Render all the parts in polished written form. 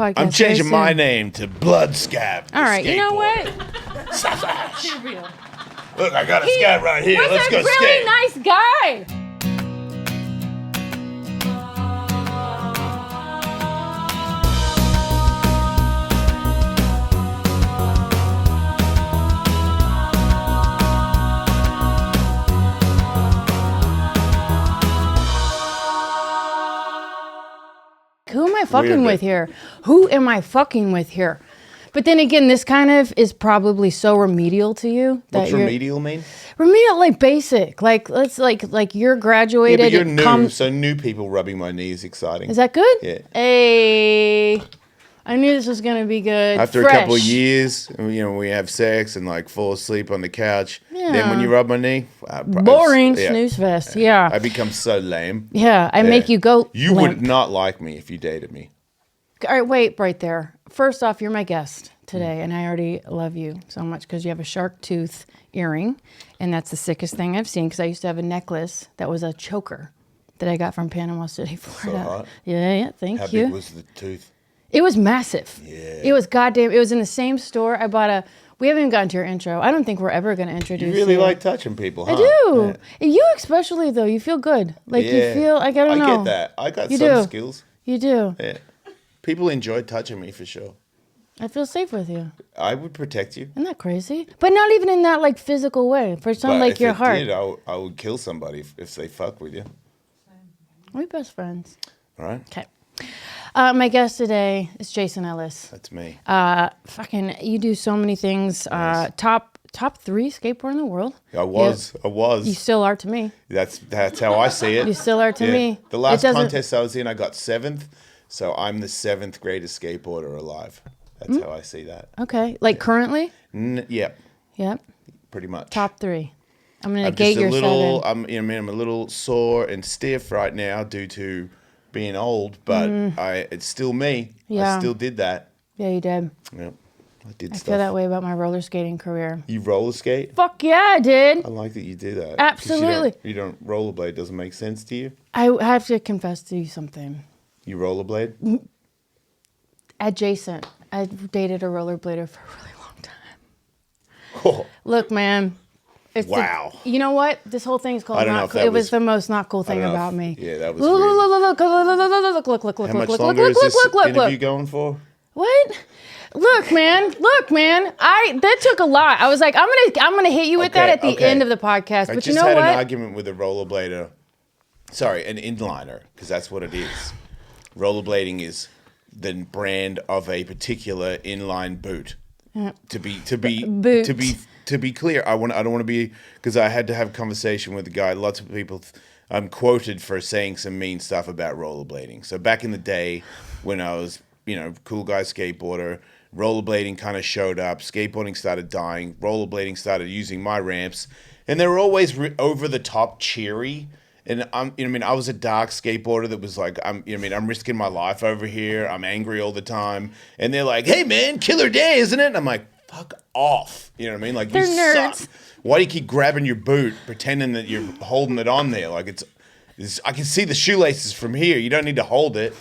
podcast. I'm changing my name to Blood Scab. All right, you know what? Look, I got a scab right here. Let's go skate. Really nice guy. Who am I fucking with here? Who am I fucking with here? But then again, this kind of is probably so remedial to you. What's remedial mean? Remedial, like basic. Like let's like you're graduated. Yeah, but you're new, so new people rubbing my knee is exciting. Is that good? Yeah. Hey, I knew this was gonna be good. After a couple of years, you know, we have sex and like fall asleep on the couch. Yeah. Then when you rub my knee, boring snooze fest. Yeah. I become so lame. Yeah, I make you go. You would not like me if you dated me. All right, wait, right there. First off, you're my guest today, and I already love you so much because you have a shark tooth earring, and that's the sickest thing I've seen because I used to have a necklace that was a choker that I got from Panama City, Florida. So hot. Yeah, thank you. How big was the tooth? It was massive. Yeah. It was goddamn. It was in the same store. I bought a. We haven't even gotten to your intro. I don't think we're ever going to introduce you. You really like touching people, huh? I do. Yeah. You especially, though. You feel good. Like, you feel, like, I don't know. I get that. I got some skills. You do. Yeah. People enjoy touching me, for sure. I feel safe with you. I would protect you. Isn't that crazy? But not even in that, like, physical way. For some, like, your heart. Did, I would kill somebody if they fuck with you. We're best friends. All right. Okay. My guest today is Jason Ellis. That's me. You do so many things. Nice. Top 3 skateboarder in the world. I was. You still are to me. That's how I see it. You still are to me. The last contest I was in, I got 7th. So I'm the 7th greatest skateboarder alive. That's how I see that. Okay. Like currently? Yep. Yep. Pretty much. Top 3. I'm going to negate your 7. I'm a little sore and stiff right now due to being old, but it's still me. Yeah. I still did that. Yeah, you did. Yep. I did stuff. I feel that way about my roller skating career. You roller skate? Fuck yeah, I did. I like that you do that. Absolutely. You don't rollerblade. Doesn't make sense to you? I have to confess to you something. You rollerblade? Adjacent. I dated a rollerblader for a really long time. Oh. Look, man. Wow. You know what? This whole thing's called not cool. It was the most not cool thing about me. Yeah, that was look. How much longer is this interview going for? What? Look, man. That took a lot. I was like, I'm gonna hit you with that at the end of the podcast. But you know what? I just had an argument with a rollerblader. Sorry, an inliner, because that's what it is. Rollerblading is the brand of a particular inline boot. To be clear, I don't want to be, because I had to have a conversation with a guy. Lots of people, I'm quoted for saying some mean stuff about rollerblading. So back in the day, when I was, cool guy skateboarder, rollerblading kind of showed up. Skateboarding started dying. Rollerblading started using my ramps, and they were always over the top cheery. And I was a dark skateboarder that was like, I'm risking my life over here. I'm angry all the time. And they're like, hey man, killer day, isn't it? And I'm like, fuck off. You know what I mean? Like, they're you nerds. suck. Why do you keep grabbing your boot, pretending that you're holding it on there? Like I can see the shoelaces from here. You don't need to hold it.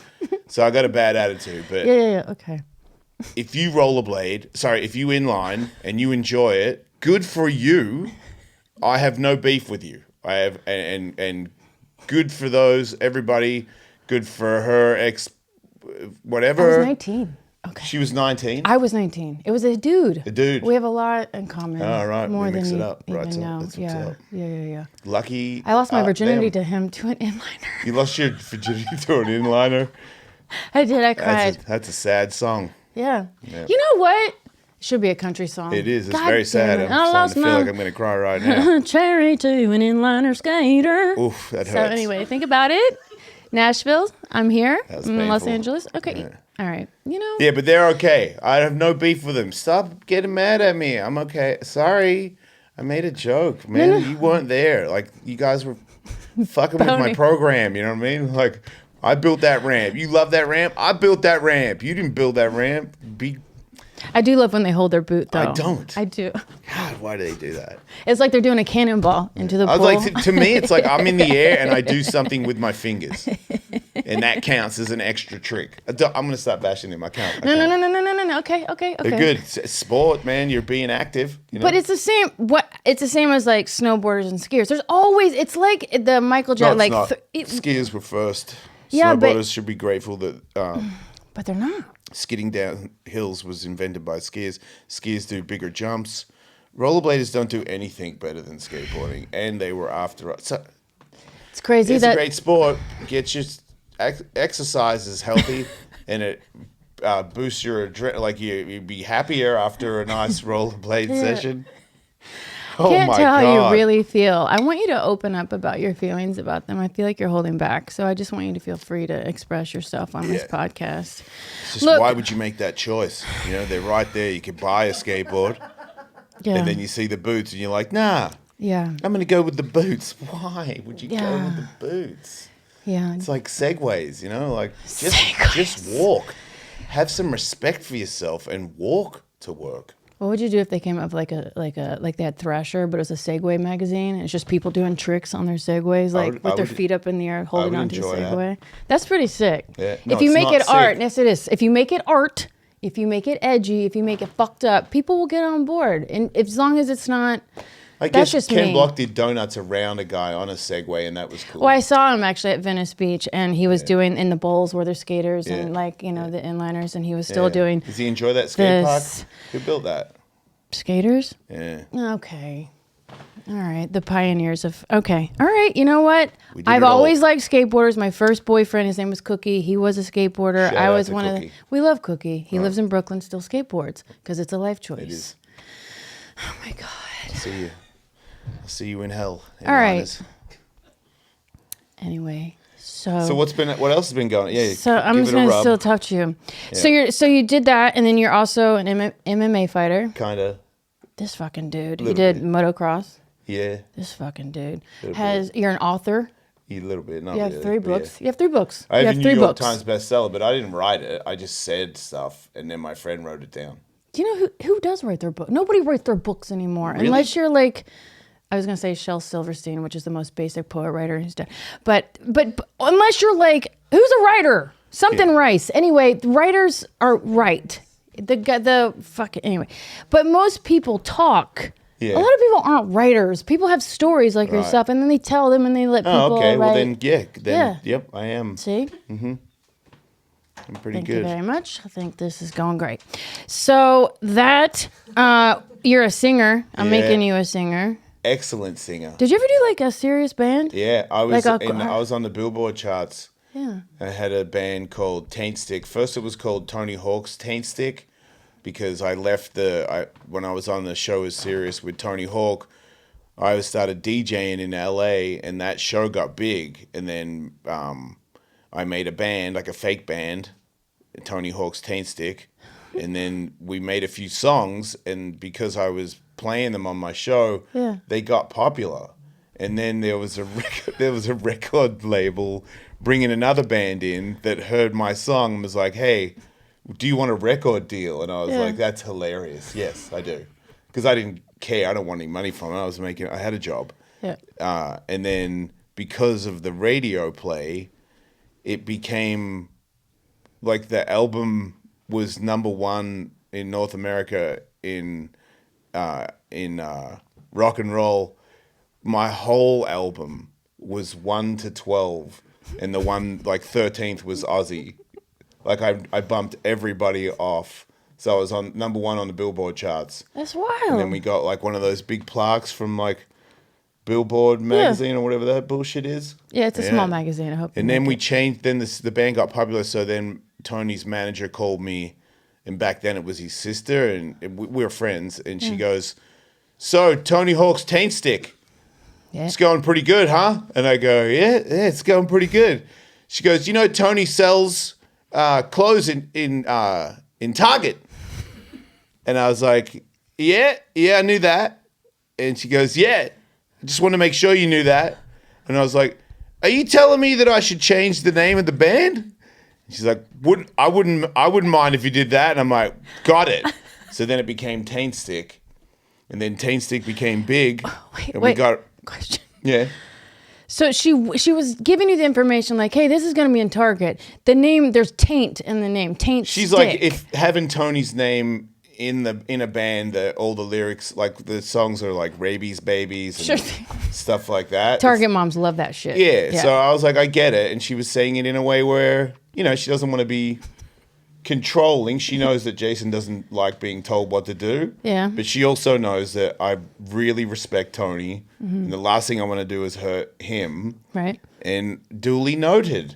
So I got a bad attitude. But yeah, okay. If you inline and you enjoy it, good for you. I have no beef with you. I have, and good for those, everybody, good for her whatever. I was 19. Okay. She was 19? I was 19. It was a dude. A dude. We have a lot in common. All right. More we mix than it up. you Right. even know. That's what's Yeah. up. Yeah. Lucky. I lost my virginity to him, to an inliner. You lost your virginity to an inliner? I did. I cried. That's a sad song. Yeah. You know what? Should be a country song. It is. It's very sad. I'm starting to feel like I'm going to cry right now. Cherry to an inliner skater. Oof, that hurts. So anyway, think about it. Nashville, I'm here. I'm Los Angeles. Okay. Yeah. All right. Yeah, but they're okay. I have no beef with them. Stop getting mad at me. I'm okay. Sorry. I made a joke, man. No. You weren't there. Like, you guys were fucking with my program. You know what I mean? Like, I built that ramp. You love that ramp? I built that ramp. You didn't build that ramp. I do love when they hold their boot, though. I don't. I do. God, why do they do that? It's like they're doing a cannonball into the I pool. was like, to me, it's like I'm in the air and I do something with my fingers. And that counts as an extra trick. I'm going to start bashing them. I can't. No. Okay. They're good. It's sport, man. You're being active. You know? But it's the same. It's the same as like snowboarders and skiers. There's always. It's like the Michael Jackson. No, it's not. Skiers were first. Yeah, Snowboarders should be grateful that. But they're not. Skidding down hills was invented by skiers. Skiers do bigger jumps. Rollerbladers don't do anything better than skateboarding, and they were after us. So It's crazy it's that a great sport. Gets your exercise is healthy, and it boosts your adrenaline. Like you'd be happier after a nice rollerblade session. Oh can't my tell how God. you really feel. I want you to open up about your feelings about them. I feel like you're holding back, so I just want you to feel free to express yourself on this podcast. It's just, why would you make that choice? You know, they're right there. You could buy a skateboard, and then you see the boots, and you're like, nah. Yeah. I'm going to go with the boots. Why would you go with the boots? Yeah. It's like segways, you know, like just walk. Have some respect for yourself and walk to work. What would you do if they came up like they had Thrasher, but it was a Segway magazine, and it's just people doing tricks on their Segways, like with their feet up in the air, holding onto the Segway? That's pretty sick. Yeah. No, if you make it art, sick. yes, it is. If you make it art, if you make it edgy, if you make it fucked up, people will get on board, and as long as it's not. I That's guess just Ken me. Block did donuts around a guy on a Segway, and that was cool. Well, I saw him actually at Venice Beach, and he was doing in the bowls where there's skaters and like the inliners, and he was still doing. Does he enjoy that skate park? this. Who built that? Skaters? Yeah. Okay. All right. The pioneers of. Okay. All right. You know what? We did I've it all. always liked skateboarders. My first boyfriend, his name was Cookie. He was a skateboarder. Shout I out was to one of the. Cookie. We love Cookie. He lives in Brooklyn, still skateboards because it's a life choice. It is. Oh my God. I'll see you in hell. All right. Linus. Anyway. So what else has been going on? Yeah. So I'm give just it a gonna rub. still talk to you. Yeah. So you did that, and then you're also an MMA fighter. Kind of. This fucking dude. He Little did bit. motocross. Yeah. This fucking dude Little You're an author. A little bit. Not You have really, 3 but books. yeah. You have 3 books. I you have have a 3 New York books. Times bestseller, but I didn't write it. I just said stuff, and then my friend wrote it down. Do you know who does write their book? Nobody writes their books anymore, Really? unless you're like, I was gonna say Shel Silverstein, which is the most basic poet writer who's dead. But unless you're like, who's a writer? Something Rice. Anyway, the writers are right. The fucking anyway. But most people talk. Yeah. A lot of people aren't writers. People have stories like yourself, and then they tell them, and they let people. Oh, okay. Well, write. Yep, I am. See. I'm pretty Thank you good. very much. I think this is going great. So that you're a singer. I'm Yeah. making you a singer. Excellent singer. Did you ever do like a serious band? Yeah, I was Like I was on the Billboard charts. Yeah. I had a band called Taint Stick. First, it was called Tony Hawk's Taint Stick because I left when I was on the show is Serious with Tony Hawk. I started DJing in LA, and that show got big. And then I made a band, like a fake band, Tony Hawk's Taint Stick. And then we made a few songs, and because I was playing them on my show, they got popular. And then there was a record label bringing another band in that heard my song and was like, "Hey, do you want a record deal?" And I was like, "That's hilarious. Yes, I do," because I didn't care. I don't want any money from it. I had a job. Yeah. And then because of the radio play, it became like the album was #1 in North America in rock and roll. My whole album was 1 to 12, and the one like 13th was Ozzy. Like I bumped everybody off, so I was on #1 on the Billboard charts. That's wild. And then we got like one of those big plaques from like Billboard magazine or whatever that bullshit is. Yeah, it's a small magazine. I hope. And then we changed. Then the band got popular. So then Tony's manager called me, and back then it was his sister, and we were friends. And she goes, "So Tony Hawk's Taint Stick, it's going pretty good, huh?" And I go, "Yeah, it's going pretty good." She goes, "You know, Tony sells clothes in Target." And I was like, "Yeah, I knew that." And she goes, "Yeah, I just want to make sure you knew that." And I was like, "Are you telling me that I should change the name of the band?" And she's like, I wouldn't mind if you did that." And I'm like, "Got it." So then it became Taint Stick, and then Taint Stick became big, and we wait. got Question. yeah. So she was giving you the information like, hey, this is going to be in Target. The name, there's taint in the name. Taint She's Stick. like, if having Tony's name in a band, all the lyrics, like the songs are like rabies babies and stuff like that. Target moms love that shit. Yeah. So I was like, I get it. And she was saying it in a way where, she doesn't want to be controlling. She knows that Jason doesn't like being told what to do. Yeah. But she also knows that I really respect Tony. And the last thing I want to do is hurt him. Right. And duly noted,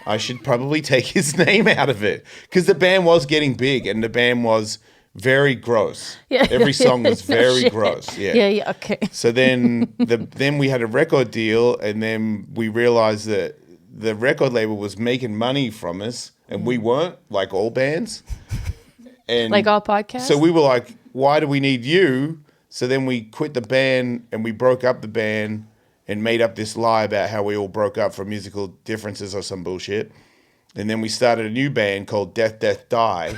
I should probably take his name out of it. Because the band was getting big and the band was very gross. Yeah. Every song was very gross. Yeah. Yeah. Okay. So then then we had a record deal, and then we realized that the record label was making money from us, and we weren't, like all bands. And Like all podcasts? So we were like, why do we need you? So then we quit the band, and we broke up the band and made up this lie about how we all broke up for musical differences or some bullshit. And then we started a new band called Death, Death, Die,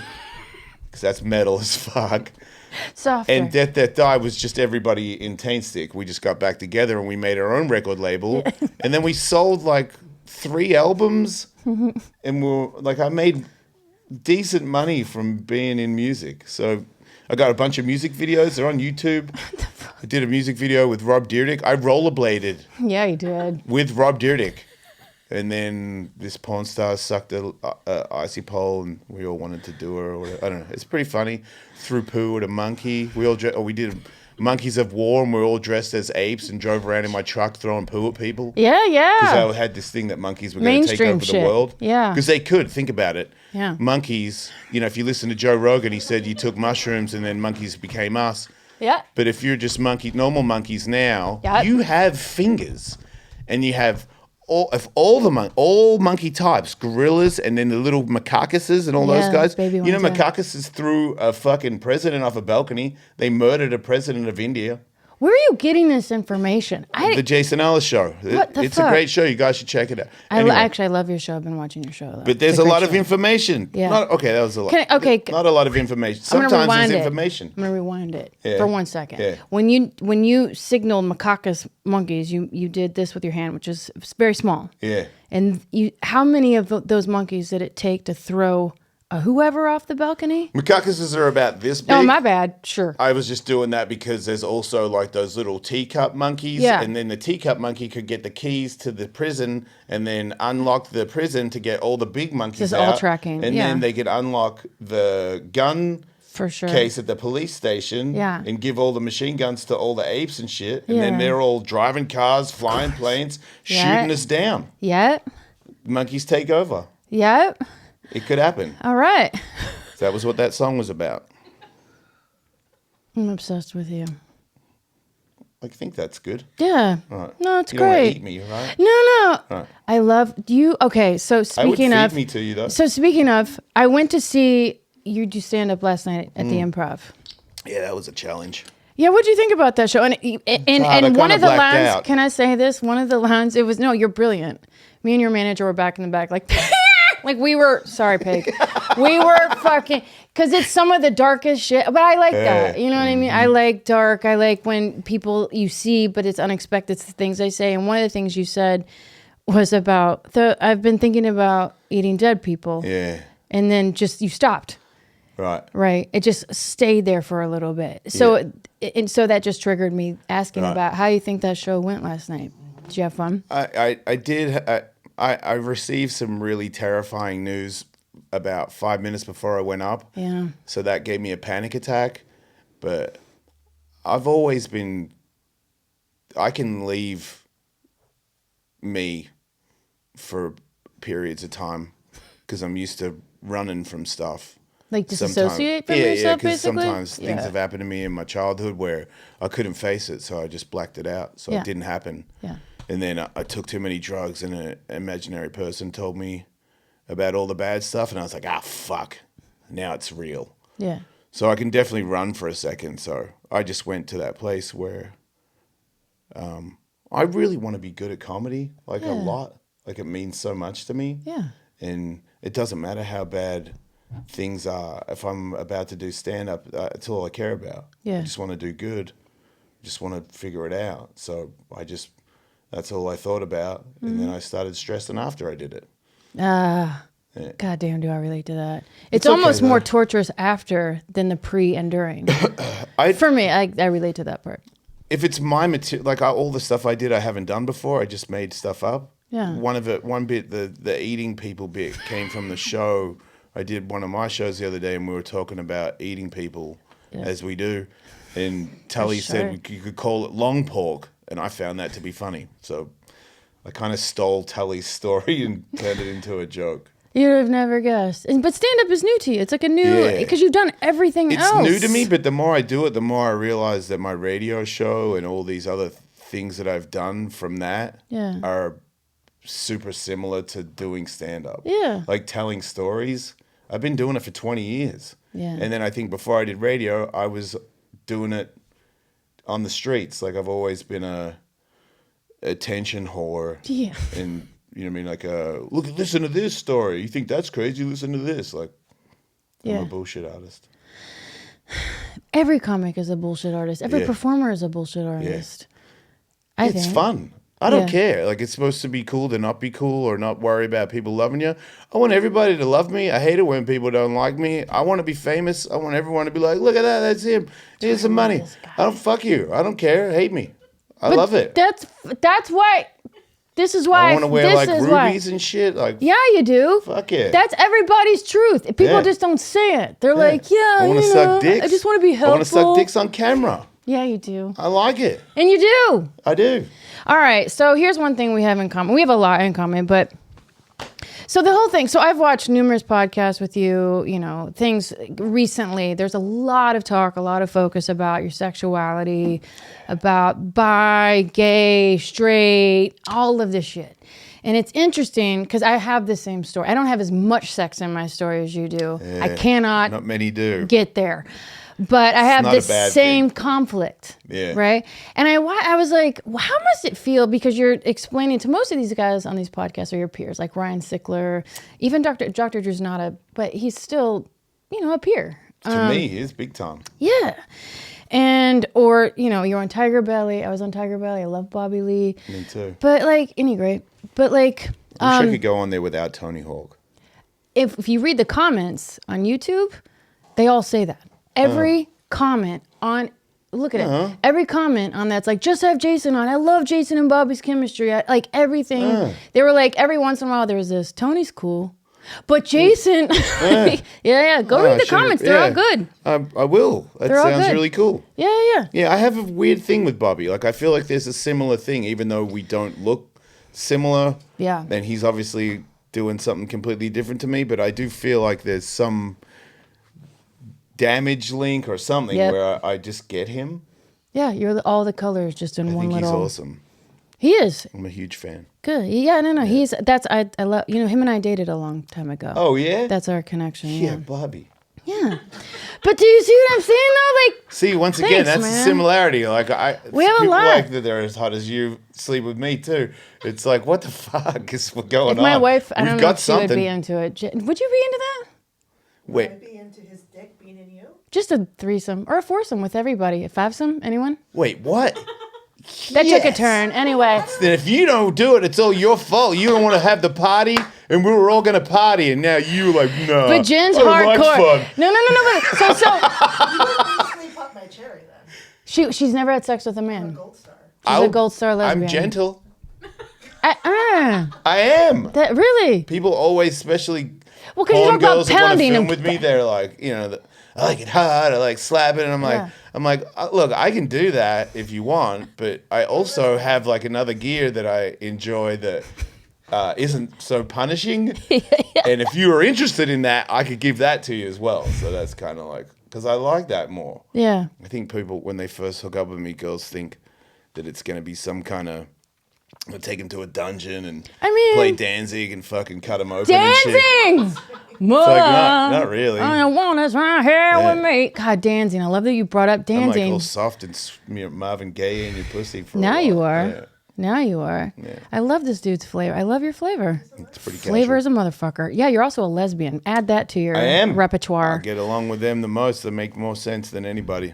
because that's metal as fuck. Softer. And Death, Death, Die was just everybody in Taint Stick. We just got back together and we made our own record label. And then we sold like 3 albums. And I made decent money from being in music. So I got a bunch of music videos. They're on YouTube. I did a music video with Rob Dyrdek. I rollerbladed Yeah, you did. with Rob Dyrdek. And then this porn star sucked a icy pole, and we all wanted to do her. Or whatever. I don't know. It's pretty funny. Threw poo at a monkey. We did Monkeys of War, and we were all dressed as apes and drove around in my truck throwing poo at people. Yeah. Because I had this thing that monkeys were going to take Mainstream over shit. the world. Yeah. Because they could. Think about it. Yeah. Monkeys, if you listen to Joe Rogan, he said you took mushrooms and then monkeys became us. Yeah. But if you're just normal monkeys now, Yep. you have fingers, and you have all monkey types, gorillas, and then the little macacus and all those Yeah, guys. baby ones, yeah. Macacus threw a fucking president off a balcony. They murdered a president of India. Where are you getting this information? The Jason Ellis Show. What the It's fuck? a great show. You guys should check it out. I Anyway. love your show. I've been watching your show. Though. But there's It's a great lot of show. information. Yeah. That was a lot. Not a lot of information. I'm gonna Sometimes rewind there's it. information. I'm gonna rewind it Yeah. for 1 second. Yeah. When you signaled macacus monkeys, you did this with your hand, which is very small. Yeah. And how many of those monkeys did it take to throw a whoever off the balcony? Macacuses are about this big. Oh, my bad. Sure. I was just doing that because there's also like those little teacup monkeys. Yeah. And then the teacup monkey could get the keys to the prison and then unlock the prison to get all the big monkeys Just out. all tracking, And yeah. then they could unlock the gun For sure. case at the police station. Yeah. And give all the machine guns to all the apes and shit. And then Yeah. they're all driving cars, flying planes, Yeah. shooting us down. Yep. Monkeys take over. Yep. It could happen. All right. That was what that song was about. I'm obsessed with you. I think that's good. Yeah. Right. No, it's You don't want to great. eat me, right? No. Right. I love you. Okay, so I would speaking feed of, me to you though. so speaking of, I went to see you do stand up last night at the Improv. Yeah, that was a challenge. Yeah, what do you think about that show? And I one kinda of the blacked lines, out. can I say this? One of the lines, it was, no, you're brilliant. Me and your manager were back in the back, like, like we were, sorry, Peg. We were fucking, because it's some of the darkest shit, but I like that. You know what I mean? I like dark. I like when people you see, but it's unexpected. It's the things they say. And one of the things you said was about, I've been thinking about eating dead people. Yeah. And then just, you stopped. Right. Right. It just stayed there for a little bit. So, and so that just triggered me asking about how you think that show went last night. Did you have fun? I did. I received some really terrifying news about 5 minutes before I went up. Yeah. So that gave me a panic attack. But I've always been, I can leave me for periods of time because I'm used to running from stuff. Like disassociate from yourself, Yeah, because basically? sometimes things have happened to me in my childhood where I couldn't face it, so I just blacked it out. So Yeah. it didn't happen. Yeah. And then I took too many drugs, and an imaginary person told me about all the bad stuff, and I was like, fuck. Now it's real. Yeah. So I can definitely run for a second. So I just went to that place where I really want to be good at comedy, like a lot. Like it means so much to me. Yeah. And it doesn't matter how bad things are. If I'm about to do stand up, that's all I care about. Yeah. I just want to do good. Just want to figure it out. So that's all I thought about. And then I started stressing after I did it. God damn, do I relate to that. It's okay, almost though. more torturous after than the pre and during. For me, I relate to that part. If it's my material, like all the stuff I did, I haven't done before. I just made stuff up. Yeah. One bit, the eating people bit came from the show. I did one of my shows the other day, and we were talking about eating people, as we do. And Tully said you could call it long pork, and I found that to be funny. So I kind of stole Tully's story and turned it into a joke. You'd have never guessed. But stand-up is new to you. It's like a new... Because you've done everything else. It's new to me, but the more I do it, the more I realize that my radio show and all these other things that I've done from that are super similar to doing stand-up. Yeah. Like telling stories. I've been doing it for 20 years. Yeah. And then I think before I did radio, I was doing it on the streets. Like I've always been a attention whore. Yeah. And... You know what I mean? Like, listen to this story. You think that's crazy? Listen to this. Like, I'm a bullshit artist. Every comic is a bullshit artist. Every performer is a bullshit artist. I think. It's fun. I don't care. Like, it's supposed to be cool to not be cool or not worry about people loving you. I want everybody to love me. I hate it when people don't like me. I want to be famous. I want everyone to be like, look at that. That's him. Here's some money. I don't fuck you. I don't care. Hate me. I love it. That's why... This is why I want to wear like rubies and shit. Like, yeah, you do. Fuck it. That's everybody's truth. People just don't say it. They're like, I want to suck dicks. I just want to be helpful. I want to suck dicks on camera. Yeah, you do. I like it. And you do. I do. All right. So here's one thing we have in common. We have a lot in common, but so the whole thing. So I've watched numerous podcasts with you, things recently. There's a lot of talk, a lot of focus about your sexuality, about bi, gay, straight, all of this shit. And it's interesting because I have the same story. I don't have as much sex in my story as you do. Yeah, I cannot not many do. Get there. But I have the same conflict, right? And I was like, well, how must it feel? Because you're explaining to most of these guys on these podcasts are your peers, like Ryan Sickler, even Dr. Drew's not but he's still, a peer. To me, he's big time. Yeah. And, or, you're on Tiger Belly. I was on Tiger Belly. I love Bobby Lee. Me too. But any great. But like... I wish I could go on there without Tony Hawk. If you read the comments on YouTube, they all say that. Every comment on... Look at it. Every comment on that's like, just have Jason on. I love Jason and Bobby's chemistry. Like everything. They were like, every once in a while there's this, Tony's cool. But Jason, go read the comments. They're all good. I will. That sounds really cool. Yeah. Yeah, I have a weird thing with Bobby. Like, I feel like there's a similar thing, even though we don't look similar. Yeah. And he's obviously doing something completely different to me, but I do feel like there's some damage link or something where I just get him. Yeah, you're all the colors just in one little... I think he's awesome. He is. I'm a huge fan. Good. Yeah, no. Yeah. I love, him and I dated a long time ago. Oh, yeah? That's our connection. Yeah, Bobby. Yeah. But do you see what I'm saying, though? Like, see, once again, that's a similarity. Like, we have a lot. Like that they're as hot as you sleep with me, too. It's like, what the fuck is going on? My wife, I don't know if she would be into it. Would you be into that? Wait. Would I be into his dick being in you? Just a threesome or a foursome with everybody. A fivesome? Anyone? Wait, what? That took a turn. Anyway. Then if you don't do it, it's all your fault. You don't want to have the party, and we were all going to party, and now you like, no. But Jen's hardcore. No. So. You sleep up my cherry then. She's never had sex with a man. A gold star. She's a gold star lesbian. I'm gentle. I am. That really? People always, especially because you talk about pounding film with me, they're like, I like it hot. I like slapping. And I'm like, look, I can do that if you want, but I also have like another gear that I enjoy that isn't so punishing. And if you are interested in that, I could give that to you as well. So that's kind of like, because I like that more. Yeah. I think people, when they first hook up with me, girls think that it's going to be some kind of, I'll take him to a dungeon and play Danzig and fucking cut him open and shit. Danzig! It's like, not really. I want this right here with me. God, Danzig. I love that you brought up Danzig. I'm like all soft and Marvin Gaye in your pussy for now a while. You are. Now you are. Yeah. I love this dude's flavor. I love your flavor. It's pretty Flavor casual. is a motherfucker. Yeah, you're also a lesbian. Add that to your I am. repertoire. I get along with them the most. They make more sense than anybody.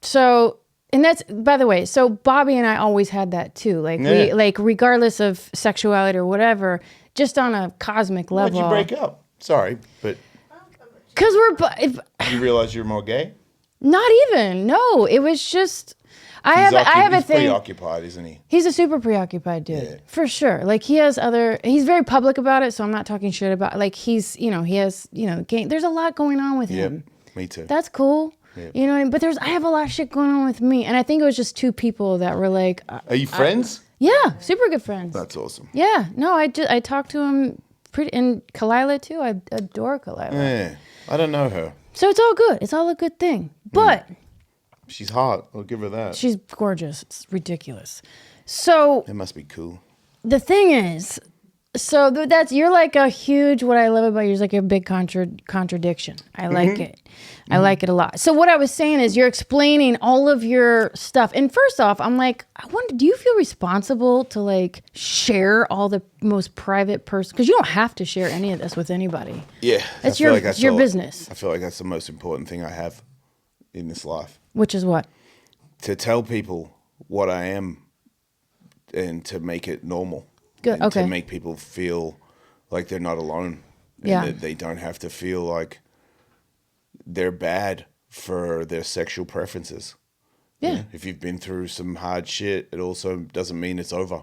So, and that's, by the way, so Bobby and I always had that too. Like Yeah. regardless of sexuality or whatever, just on a cosmic Why'd level. you break up? Sorry, but Because you realize you're more gay? not even, no, it was just, I have a He's thing. preoccupied, isn't he? He's a super preoccupied dude, Yeah. for sure. Like he's very public about it. So I'm not talking shit about, like he has, there's a lot going on with him. Me too. That's cool. Yeah. You know what I mean? But I have a lot of shit going on with me. And I think it was just two people that were like, Are you friends? yeah, super good friends. That's awesome. Yeah. No, I talked to him and Kalila too. I adore Kalila. Yeah. I don't know her. So it's all good. It's all a good thing. But She's hot. I'll give her that. she's gorgeous. It's ridiculous. So It must be cool. the thing is, so you're like a huge, what I love about you is like a big contradiction. I like it. I like it a lot. So what I was saying is you're explaining all of your stuff. And first off, I'm like, I wonder, do you feel responsible to like share all the most private person? Because you don't have to share any of this with anybody. Yeah. That's I feel your business. I feel like that's the most important thing I have in this life. Which is what? To tell people what I am and to make it normal. Good. And Okay. to make people feel like they're not alone. And Yeah. that they don't have to feel like they're bad for their sexual preferences. Yeah. If you've been through some hard shit, it also doesn't mean it's over.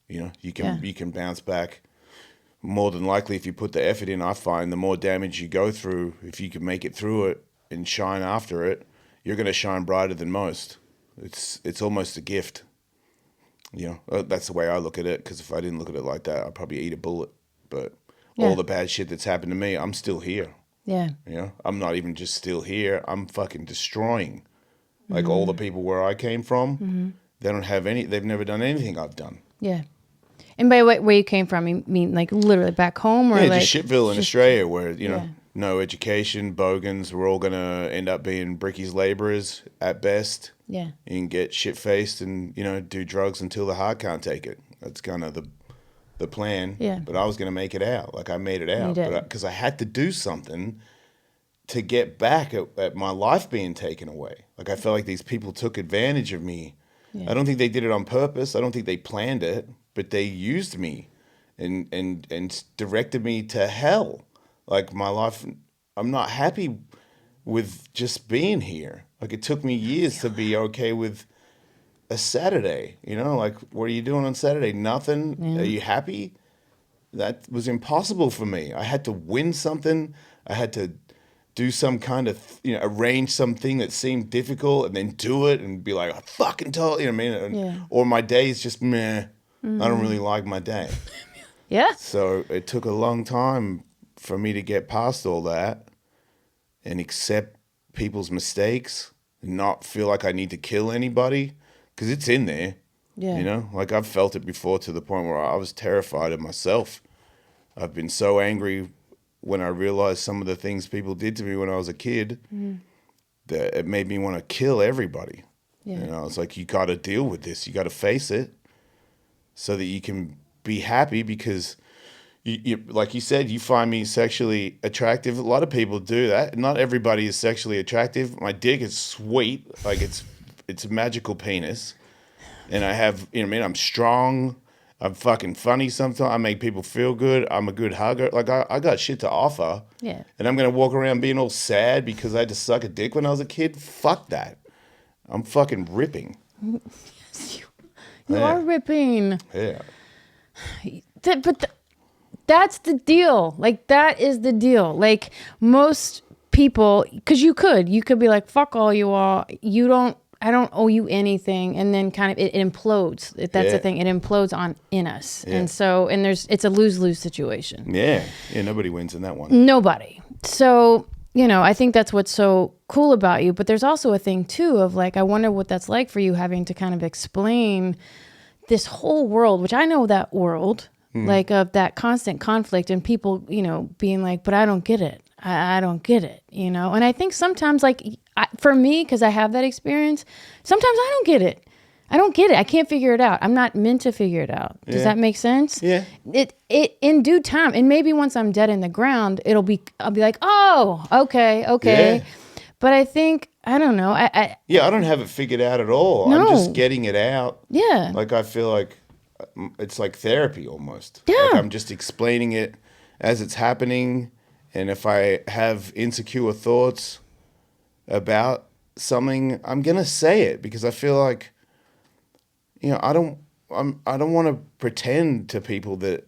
You can bounce back. More than likely, if you put the effort in, I find the more damage you go through, if you can make it through it and shine after it, you're going to shine brighter than most. It's almost a gift. That's the way I look at it, because if I didn't look at it like that, I'd probably eat a bullet. But all the bad shit that's happened to me, I'm still here. Yeah. I'm not even just still here. I'm fucking destroying. Like all the people where I came from, they don't have they've never done anything I've done. Yeah. And by where you came from, you mean like literally back home, or Yeah, like just Shitville in Australia, where no education, bogans. We're all gonna end up being brickies laborers at best. Yeah. You can get shit faced and do drugs until the heart can't take it. That's kind of the plan. Yeah. But I was gonna make it out. Like I made it out, did. but because I had to do something to get back at my life being taken away. Like I felt like these people took advantage of me. Yeah. I don't think they did it on purpose. I don't think they planned it, but they used me and directed me to hell. Like my life, I'm not happy with just being here. Like it took me years to be okay with a Saturday, like what are you doing on Saturday? Nothing. Yeah. Are you happy? That was impossible for me. I had to win something. I had to do some kind of, arrange something that seemed difficult and then do it and be like, I fucking told you, what I mean? Yeah. Or my day's just meh. I don't really like my day. Yeah. So it took a long time for me to get past all that and accept people's mistakes and not feel like I need to kill anybody, because it's in there. Yeah. Like I've felt it before to the point where I was terrified of myself. I've been so angry when I realized some of the things people did to me when I was a kid that it made me want to kill everybody. Yeah. It's like, you got to deal with this. You got to face it so that you can be happy, because you like you said, you find me sexually attractive. A lot of people do that. Not everybody is sexually attractive. My dick is sweet. Like it's a magical penis. And I have, I'm strong. I'm fucking funny sometimes. I make people feel good. I'm a good hugger. Like I got shit to offer. Yeah. And I'm going to walk around being all sad because I had to suck a dick when I was a kid? Fuck that. I'm fucking ripping. You are ripping. Yeah. That's the deal. Like, that is the deal. Like, most people, because you could be like, fuck all you all. I don't owe you anything. And then kind of it implodes. That's the thing. It implodes in us. Yeah. And it's a lose-lose situation. Yeah. Yeah, nobody wins in that one. Nobody. So, I think that's what's so cool about you. But there's also a thing too of like, I wonder what that's like for you, having to kind of explain this whole world, which I know that world, like of that constant conflict and people, being like, but I don't get it. I don't get it, And I think sometimes, like, for me, because I have that experience, sometimes I don't get it. I don't get it. I can't figure it out. I'm not meant to figure it out. Does that make sense? Yeah. It in due time, and maybe once I'm dead in the ground, I'll be like, oh, okay. Yeah. But I think, I don't know. I don't have it figured out at all. No. I'm just getting it out. Yeah. Like, I feel like it's like therapy almost. Yeah. Like, I'm just explaining it as it's happening. And if I have insecure thoughts about something, I'm going to say it because I feel like, I don't want to pretend to people that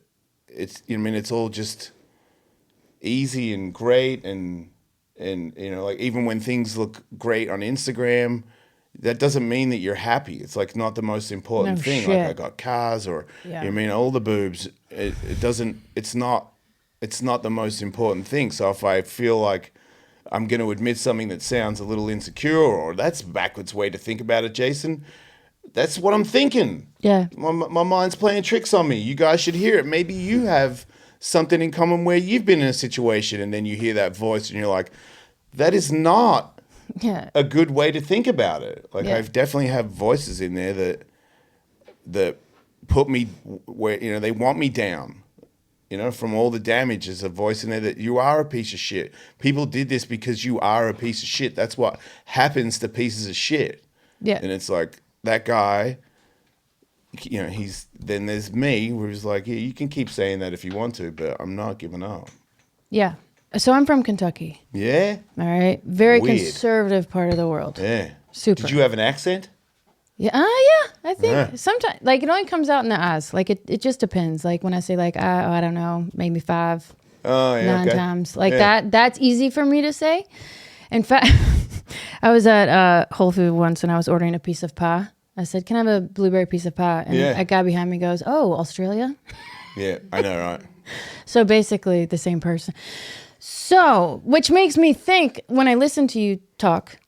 it's, it's all just easy and great and like even when things look great on Instagram, that doesn't mean that you're happy. It's like not the most important No thing. shit. Like I got cars or Yeah. all the boobs. It's not the most important thing. So if I feel like I'm going to admit something that sounds a little insecure or that's a backwards way to think about it, Jason, that's what I'm thinking. Yeah. My mind's playing tricks on me. You guys should hear it. Maybe you have something in common where you've been in a situation and then you hear that voice and you're like, that is not a good way to think about it. Like I definitely have voices in there that put me where, they want me down. From all the damage, there's a voice in there that you are a piece of shit. People did this because you are a piece of shit. That's what happens to pieces of shit. Yeah. And it's like that guy, then there's me who's like, yeah, you can keep saying that if you want to, but I'm not giving up. Yeah. So I'm from Kentucky. Yeah? All right. Very Weird. Conservative part of the world. Yeah. Super. Did you have an accent? Yeah. I think Yeah. sometimes, like, it only comes out in the eyes. Like, it just depends. Like, when I say, like, I don't know, maybe 5, Oh, yeah. 9 okay. times. Like, Yeah. that's easy for me to say. In fact, I was at Whole Foods once and I was ordering a piece of pie. I said, can I have a blueberry piece of pie? And Yeah. a guy behind me goes, oh, Australia? Yeah, I know, right? So basically the same person. So, which makes me think when I listen to you talk,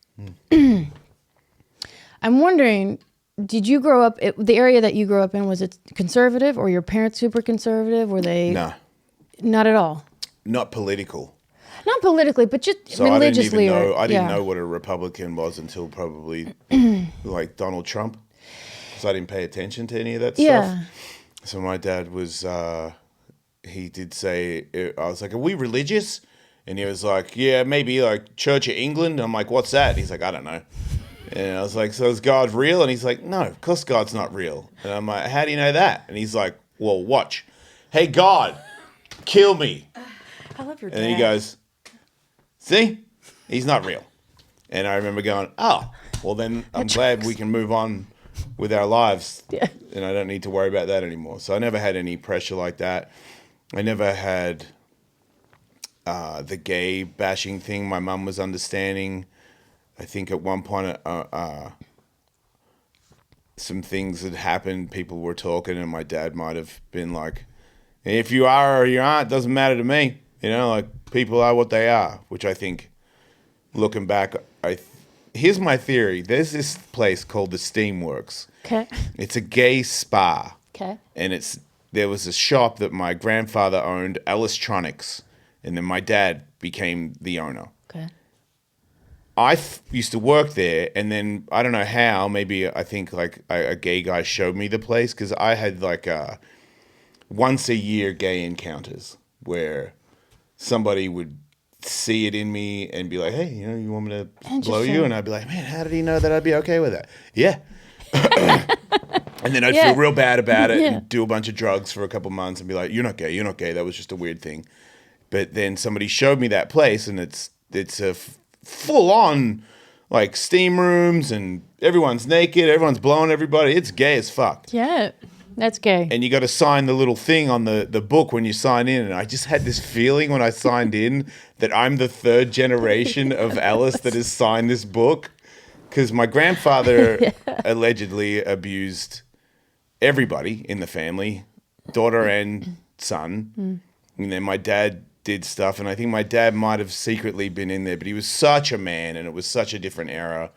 I'm wondering, did you grow up, the area that you grew up in, was it conservative or your parents super conservative? Were they? No, Not at all. not political. Not politically, but just So religiously. I didn't yeah. know what a Republican was until probably like Donald Trump. So I didn't pay attention to any of that Yeah. stuff. So my dad was, he did say, I was like, are we religious? And he was like, yeah, maybe like Church of England. And I'm like, what's that? And he's like, I don't know. And I was like, so is God real? And he's like, no, of course God's not real. And I'm like, how do you know that? And he's like, well, watch. Hey, God, kill me. I love your dad. And then he goes, see, he's not real. And I remember going, oh, well then I'm glad we can move on with our lives. Yeah. And I don't need to worry about that anymore. So I never had any pressure like that. I never had the gay bashing thing. My mum was understanding. I think at one point some things had happened. People were talking and my dad might have been like, if you are or you aren't, doesn't matter to me. Like people are what they are, which I think, looking back, here's my theory. There's this place called the Steamworks. Okay. It's a gay spa. Okay. And there was a shop that my grandfather owned, Ellistronics, and then my dad became the owner. Okay. I used to work there, and then I don't know how, maybe I think like a gay guy showed me the place, because I had like once a year gay encounters where somebody would see it in me and be like, hey, you want me to blow you? And I'd be like, man, how did he know that I'd be okay with that? Yeah. And then I'd feel real bad about it and do a bunch of drugs for a couple months and be like, you're not gay, you're not gay. That was just a weird thing. But then somebody showed me that place, and it's a full on like steam rooms, and everyone's naked, everyone's blowing everybody. It's gay as fuck. Yeah, that's gay. And you got to sign the little thing on the book when you sign in. And I just had this feeling when I signed in that I'm the third generation of Ellis that has signed this book. Because my grandfather allegedly abused everybody in the family, daughter and son. And then my dad did stuff. And I think my dad might have secretly been in there. But he was such a man, and it was such a different era.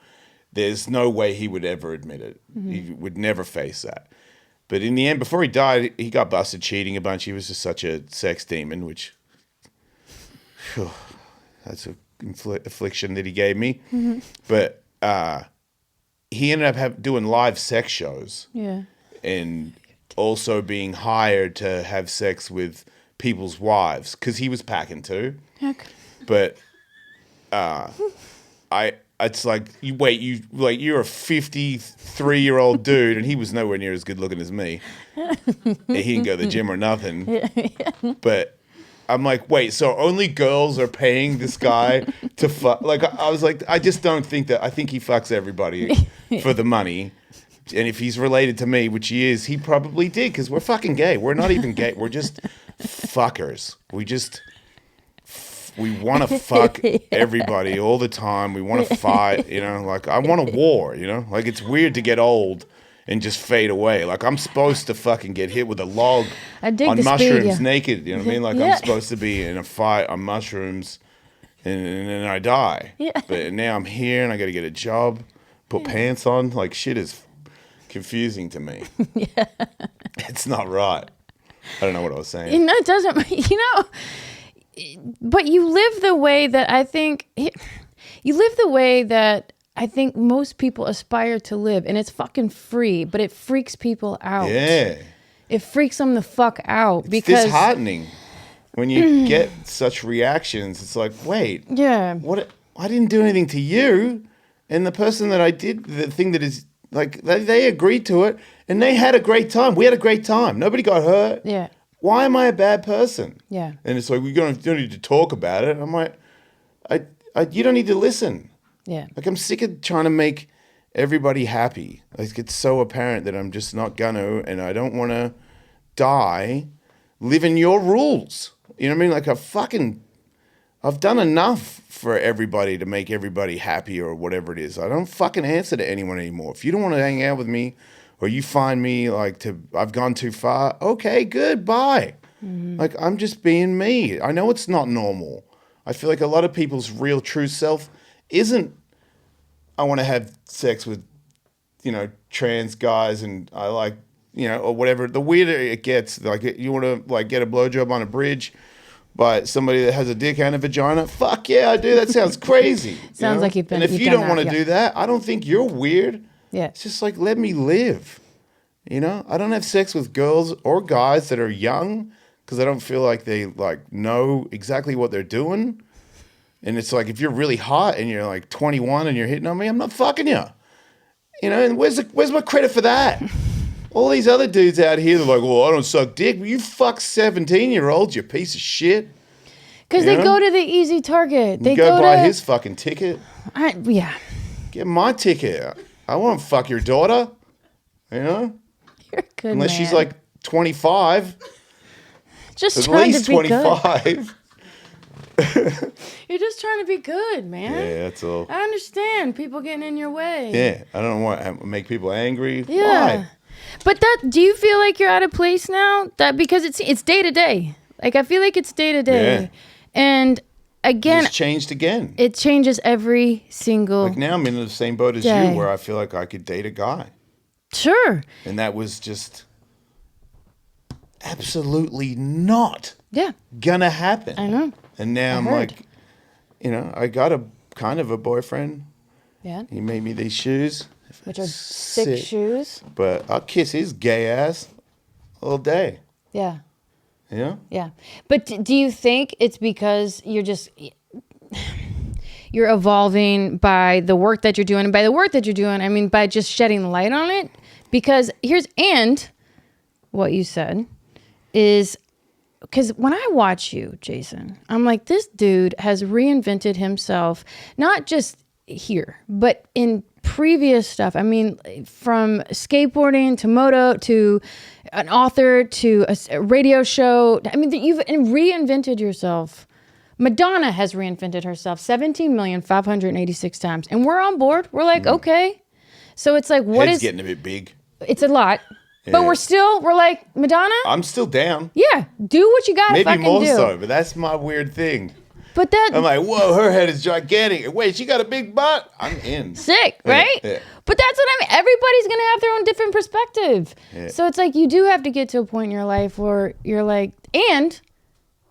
There's no way he would ever admit it. He would never face that. But in the end, before he died, he got busted cheating a bunch. He was just such a sex demon, which, that's an affliction that he gave me. But he ended up doing live sex shows. Yeah. And also being hired to have sex with people's wives because he was packing too. Okay. But it's like you're a 53-year-old dude, and he was nowhere near as good looking as me. He didn't go to the gym or nothing. But I'm like, wait, so only girls are paying this guy to fuck? Like, I was like, I just don't think that. I think he fucks everybody for the money. And if he's related to me, which he is, he probably did, because we're fucking gay. We're not even gay. We're just fuckers. We want to fuck everybody all the time. We want to fight, like I want a war, like it's weird to get old and just fade away. Like I'm supposed to fucking get hit with a log on mushrooms naked, you know what I mean? Like I'm supposed to be in a fight on mushrooms and then I die. Yeah. But now I'm here and I got to get a job, put pants on. Like shit is confusing to me. Yeah. It's not right. I don't know what I was saying. No, it doesn't, but you live the way that I think most people aspire to live, and it's fucking free, but it freaks people out. Yeah. It freaks them the fuck out it's because disheartening when you get such reactions. It's like, wait, what? I didn't do anything to you, and the person that I did the thing that is like they agreed to it, and they had a great time. We had a great time. Nobody got hurt. Yeah. Why am I a bad person? Yeah. And it's like, we don't need to talk about it. I'm like, you don't need to listen. Yeah. Like, I'm sick of trying to make everybody happy. Like, it's so apparent that I'm just not gonna, and I don't want to die living your rules. You know what I mean? Like, I've done enough for everybody to make everybody happy or whatever it is. I don't fucking answer to anyone anymore. If you don't want to hang out with me, or you find me I've gone too far, okay, good, bye. Mm-hmm. Like, I'm just being me. I know it's not normal. I feel like a lot of people's real true self isn't, I want to have sex with, trans guys and I like, or whatever. The weirder it gets, like you want to get a blowjob on a bridge by somebody that has a dick and a vagina. Fuck yeah, I do. That sounds crazy. Sounds like you've been. And if you don't want to do that, I don't think you're weird. Yeah. It's just like, let me live. I don't have sex with girls or guys that are young because I don't feel like they know exactly what they're doing. And it's like, if you're really hot and you're 21 and you're hitting on me, I'm not fucking you. And where's my credit for that? All these other dudes out here, they're like, well, I don't suck dick. Well, you fuck 17-year-olds, you piece of shit. Because they go to the easy target. They go buy his fucking ticket. Yeah. Get my ticket. I won't fuck your daughter, You're good, unless man. she's 25. Just at trying least to be 25. good. You're just trying to be good, man. Yeah, that's all. I understand people getting in your way. Yeah, I don't want to make people angry. Yeah. Why? But do you feel like you're out of place now? That because it's day to day. Like I feel like it's day to day, and again, it's changed again. It changes every single. Like now, I'm in the same boat as day. you, where I feel like I could date a guy. Sure. And that was just absolutely not gonna happen. I know. And now I'm like, I got a kind of a boyfriend. Yeah. He made me these shoes. Which are sick shoes. But I'll kiss his gay ass all day. Yeah. Yeah. But do you think it's because you're evolving by the work that you're doing, and by the work that you're doing, I mean by just shedding light on it? Because and what you said is, because when I watch you, Jason, I'm like, this dude has reinvented himself, not just here, but in previous stuff. I mean, from skateboarding to moto to an author to a radio show. I mean, you've reinvented yourself. Madonna has reinvented herself 17,586 times. And we're on board. We're like, okay. So it's like, what Head's is... getting a bit big. It's a lot. Yeah. But we're like, Madonna? I'm still down. Yeah. Do what you got to fucking do. Maybe more so, but that's my weird thing. But I'm like, whoa, her head is gigantic. Wait, she got a big butt? I'm in. Sick, right? Yeah. But that's what I mean. Everybody's going to have their own different perspective. Yeah. So it's like you do have to get to a point in your life where you're like, and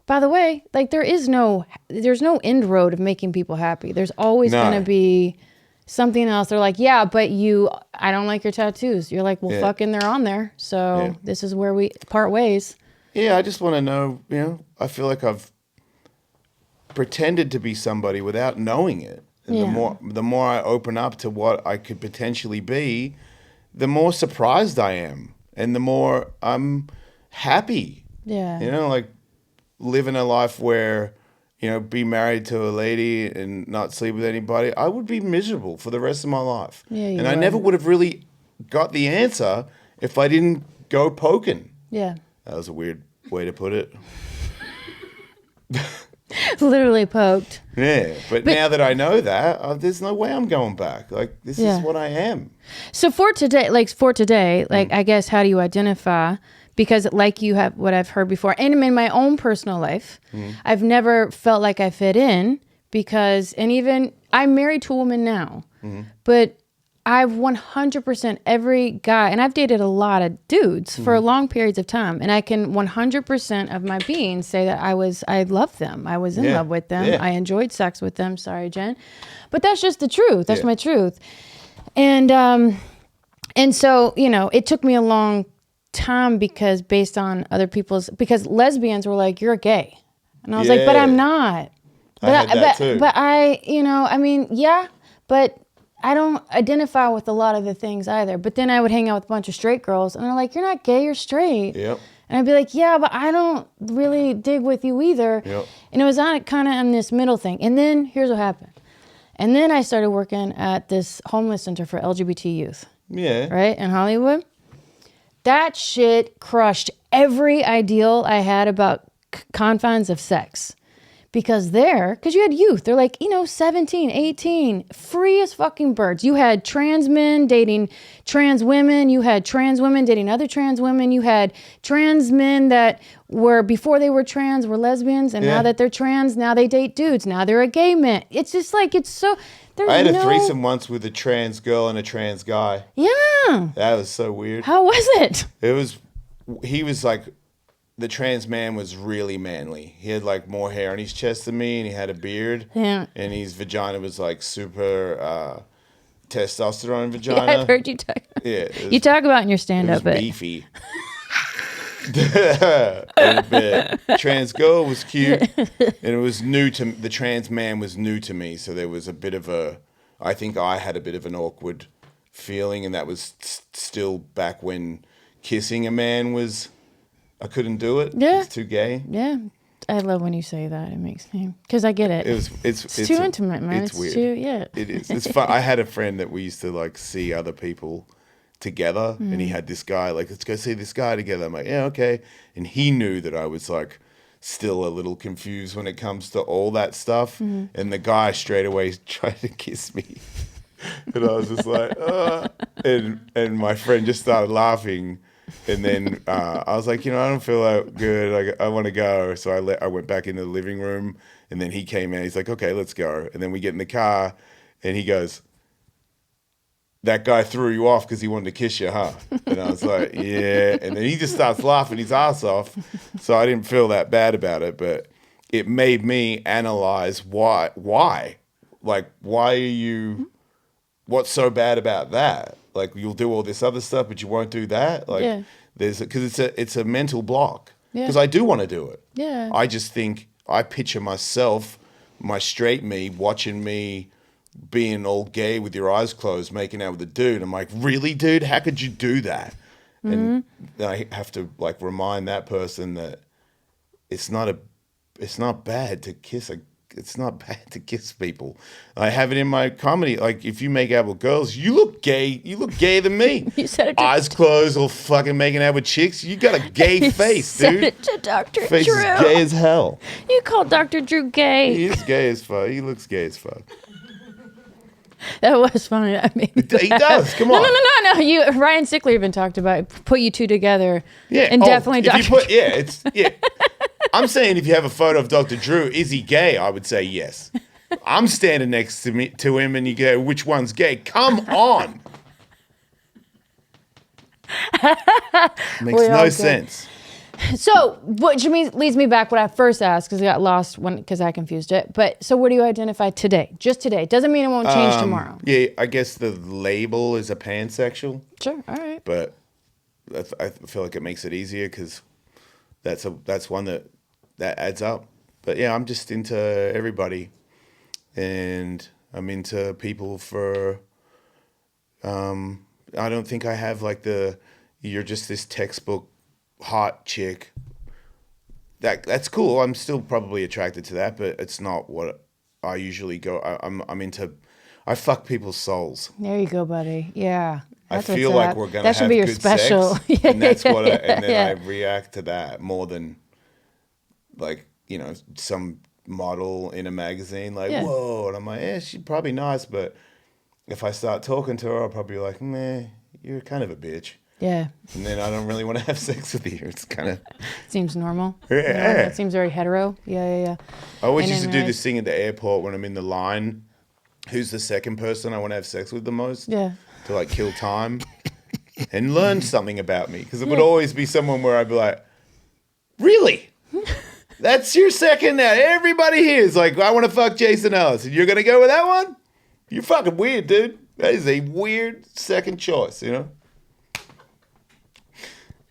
by the way, like there's no end road of making people happy. There's always going to be something else. They're like, yeah, but I don't like your tattoos. You're like, well, Yeah. fucking they're on there. So Yeah. this is where we part ways. Yeah, I just want to know, I feel like I've pretended to be somebody without knowing it. And Yeah. the more I open up to what I could potentially be, the more surprised I am. And the more I'm happy. Yeah. Like living a life where, be married to a lady and not sleep with anybody, I would be miserable for the rest of my life. Yeah, you and I would. never would have really got the answer if I didn't go poking. Yeah. That was a weird way to put it. Literally poked. Yeah, but now that I know that, there's no way I'm going back. Like, this Yeah. is what I am. So for today, I guess, how do you identify? Because like you have what I've heard before, and in my own personal life, I've never felt like I fit in because, and even I'm married to a woman now, but I've 100% every guy, and I've dated a lot of dudes for long periods of time, and I can 100% of my being say that I loved them. I was in love with them. Yeah. I enjoyed sex with them. Sorry, Jen. But that's just the truth. That's Yeah. my truth. And so, it took me a long time because based on other because lesbians were like, you're gay. And I was like, but Yeah. I'm not. I had that too. But but I don't identify with a lot of the things either. But then I would hang out with a bunch of straight girls and they're like, you're not gay, you're straight. Yep. And I'd be like, yeah, but I don't really dig with you either. Yep. And it was kind of on this middle thing. And then here's what happened. And then I started working at this homeless center for LGBT youth, Yeah. right, in Hollywood. That shit crushed every ideal I had about confines of sex. Because you had youth. They're like, 17, 18, free as fucking birds. You had trans men dating trans women. You had trans women dating other trans women. You had trans men that were, before they were trans, were lesbians. And now that they're trans, now they date dudes. Now they're a gay man. It's just like, it's so, there's I had a threesome once with a trans girl and a trans guy. Yeah. That was so weird. How was it? He was like, the trans man was really manly. He had like more hair on his chest than me and he had a beard. Yeah. And his vagina was like super testosterone Yeah, vagina. I've heard you talk. Yeah. You talk about in your It stand-up. was beefy. But trans girl was cute, and it was new to the trans man was new to me. So there was a bit of I think I had a bit of an awkward feeling, and that was still back when kissing a man I couldn't do it. Yeah. It's too gay. Yeah. I love when you say that. It makes me, because I get it. It's too intimate, man. It's weird. Yeah. It is. It's fun. I had a friend that we used to like see other people together, and he had this guy, like, let's go see this guy together. I'm like, yeah, okay. And he knew that I was like still a little confused when it comes to all that stuff. And the guy straight away tried to kiss me. And I was just like, and my friend just started laughing. And then I was like, I don't feel that good. I want to go. So I went back into the living room, and then he came in. He's like, okay, let's go. And then we get in the car, and he goes, that guy threw you off because he wanted to kiss you, huh? And I was like, yeah. And then he just starts laughing his ass off. So I didn't feel that bad about it, but it made me analyze why. Like, why are you, what's so bad about that? Like, you'll do all this other stuff, but you won't do that? Like, because it's a mental block. Because I do want to do it. Yeah. I just think, I picture myself, my straight me, watching me being all gay with your eyes closed, making out with a dude. I'm like, really, dude? How could you do that? And I have to like remind that person that it's not bad to kiss it's not bad to kiss people. I have it in my comedy. Like, if you make out with girls, you look gay. You look gayer than me. You said it to eyes closed, all fucking making out with chicks. You got a gay face, said dude. it to Dr. Face Drew. is gay as hell. You called Dr. Drew gay. He is gay as fuck. He looks gay as fuck. That was funny. I mean, He does. Come on. No. Ryan Sickler even talked about it. Put you two together. Yeah, And definitely if you Dr. yeah. I'm saying if you have a photo of Dr. Drew, is he gay? I would say yes. I'm standing next to him, and you go, which one's gay? Come on. Makes no sense. So, which means leads me back what I first asked because I got lost because I confused it. But so, where do you identify today? Just today. Doesn't mean it won't change tomorrow. Yeah, I guess the label is a pansexual. Sure. All right. But I feel like it makes it easier because that's one that adds up. But yeah, I'm just into everybody, and I'm into people for. I don't think I have like you're just this textbook hot chick. That's cool. I'm still probably attracted to that, but it's not what I usually go. I'm into. I fuck people's souls. There you go, buddy. Yeah. I feel like we're gonna that should have be your good special. sex, and that's what. And then Yeah. I react to that more than, like, some model in a magazine. Like, Yeah. whoa, and I'm like, yeah, she's probably nice, but if I start talking to her, I'll probably be like, meh, you're kind of a bitch. Yeah. And then I don't really want to have sex with you. It's kind of Seems normal. Yeah. It seems very hetero. Yeah. I always And used to then do this thing at the airport when I'm in the line. Who's the second person I want to have sex with the most? Yeah. To like kill time and learn something about me, because it would always be someone where I'd be like, really? That's your second now? Everybody here is like, I want to fuck Jason Ellis, and you're gonna go with that one? You're fucking weird, dude. That is a weird second choice,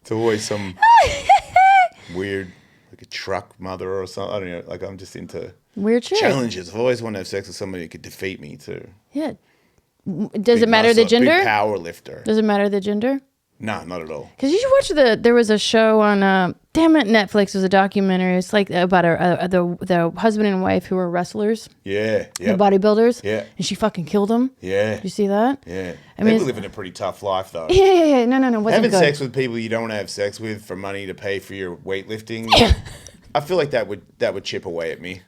It's always some weird, like a truck mother or something. I don't know. Like, I'm just into Weird shit. challenges. I've always wanted to have sex with somebody who could defeat me too. Yeah. Does it matter the gender? Big power lifter. Does it matter the gender? No, not at all. Because you should watch there was a show on, damn it, Netflix. It was a documentary. It's like about the husband and wife who were wrestlers, Yeah. the Yeah. bodybuilders. Yeah. And she fucking killed him. Yeah. Did you see that? Yeah. I mean, They it's- live in a pretty tough life, though. Yeah. No. Wasn't Having good. sex with people you don't want to have sex with for money to pay for your weightlifting, I feel like that would chip away at me.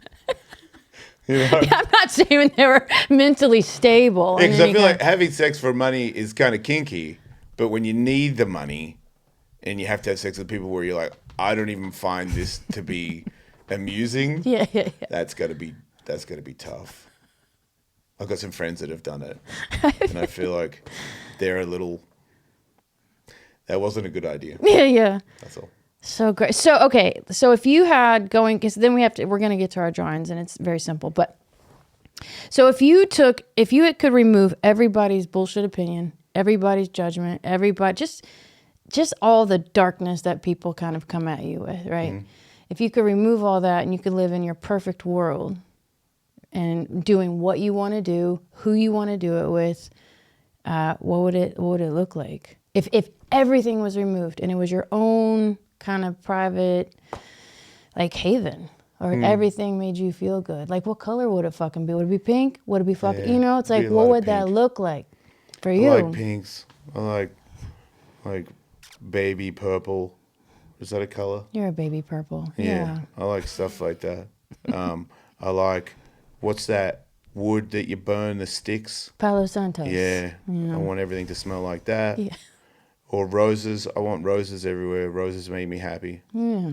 I'm not saying they were mentally stable. Yeah, because I feel like having sex for money is kind of kinky, but when you need the money and you have to have sex with people where you're like, I don't even find this to be amusing. Yeah. That's gotta be tough. I've got some friends that have done it, and I feel like they're a little. That wasn't a good idea. Yeah. That's all. So great. So, okay. So if you had going, because then we're going to get to our drawings and it's very simple. But so if you could remove everybody's bullshit opinion, everybody's judgment, just all the darkness that people kind of come at you with, right? Mm-hmm. If you could remove all that and you could live in your perfect world and doing what you want to do, who you want to do it with, what would it look like? If everything was removed and it was your own kind of private, like, haven, or everything made you feel good. Like, what color would it fucking be? Would it be pink? Would it be fucking, it's like, what would that look like for you? I like pinks. I like baby purple. Is that a color? You're a baby purple. Yeah. I like stuff like that. I like, what's that wood that you burn, the sticks? Palo Santo. Yeah. I want everything to smell like that. Yeah. Or roses. I want roses everywhere. Roses make me happy. Yeah.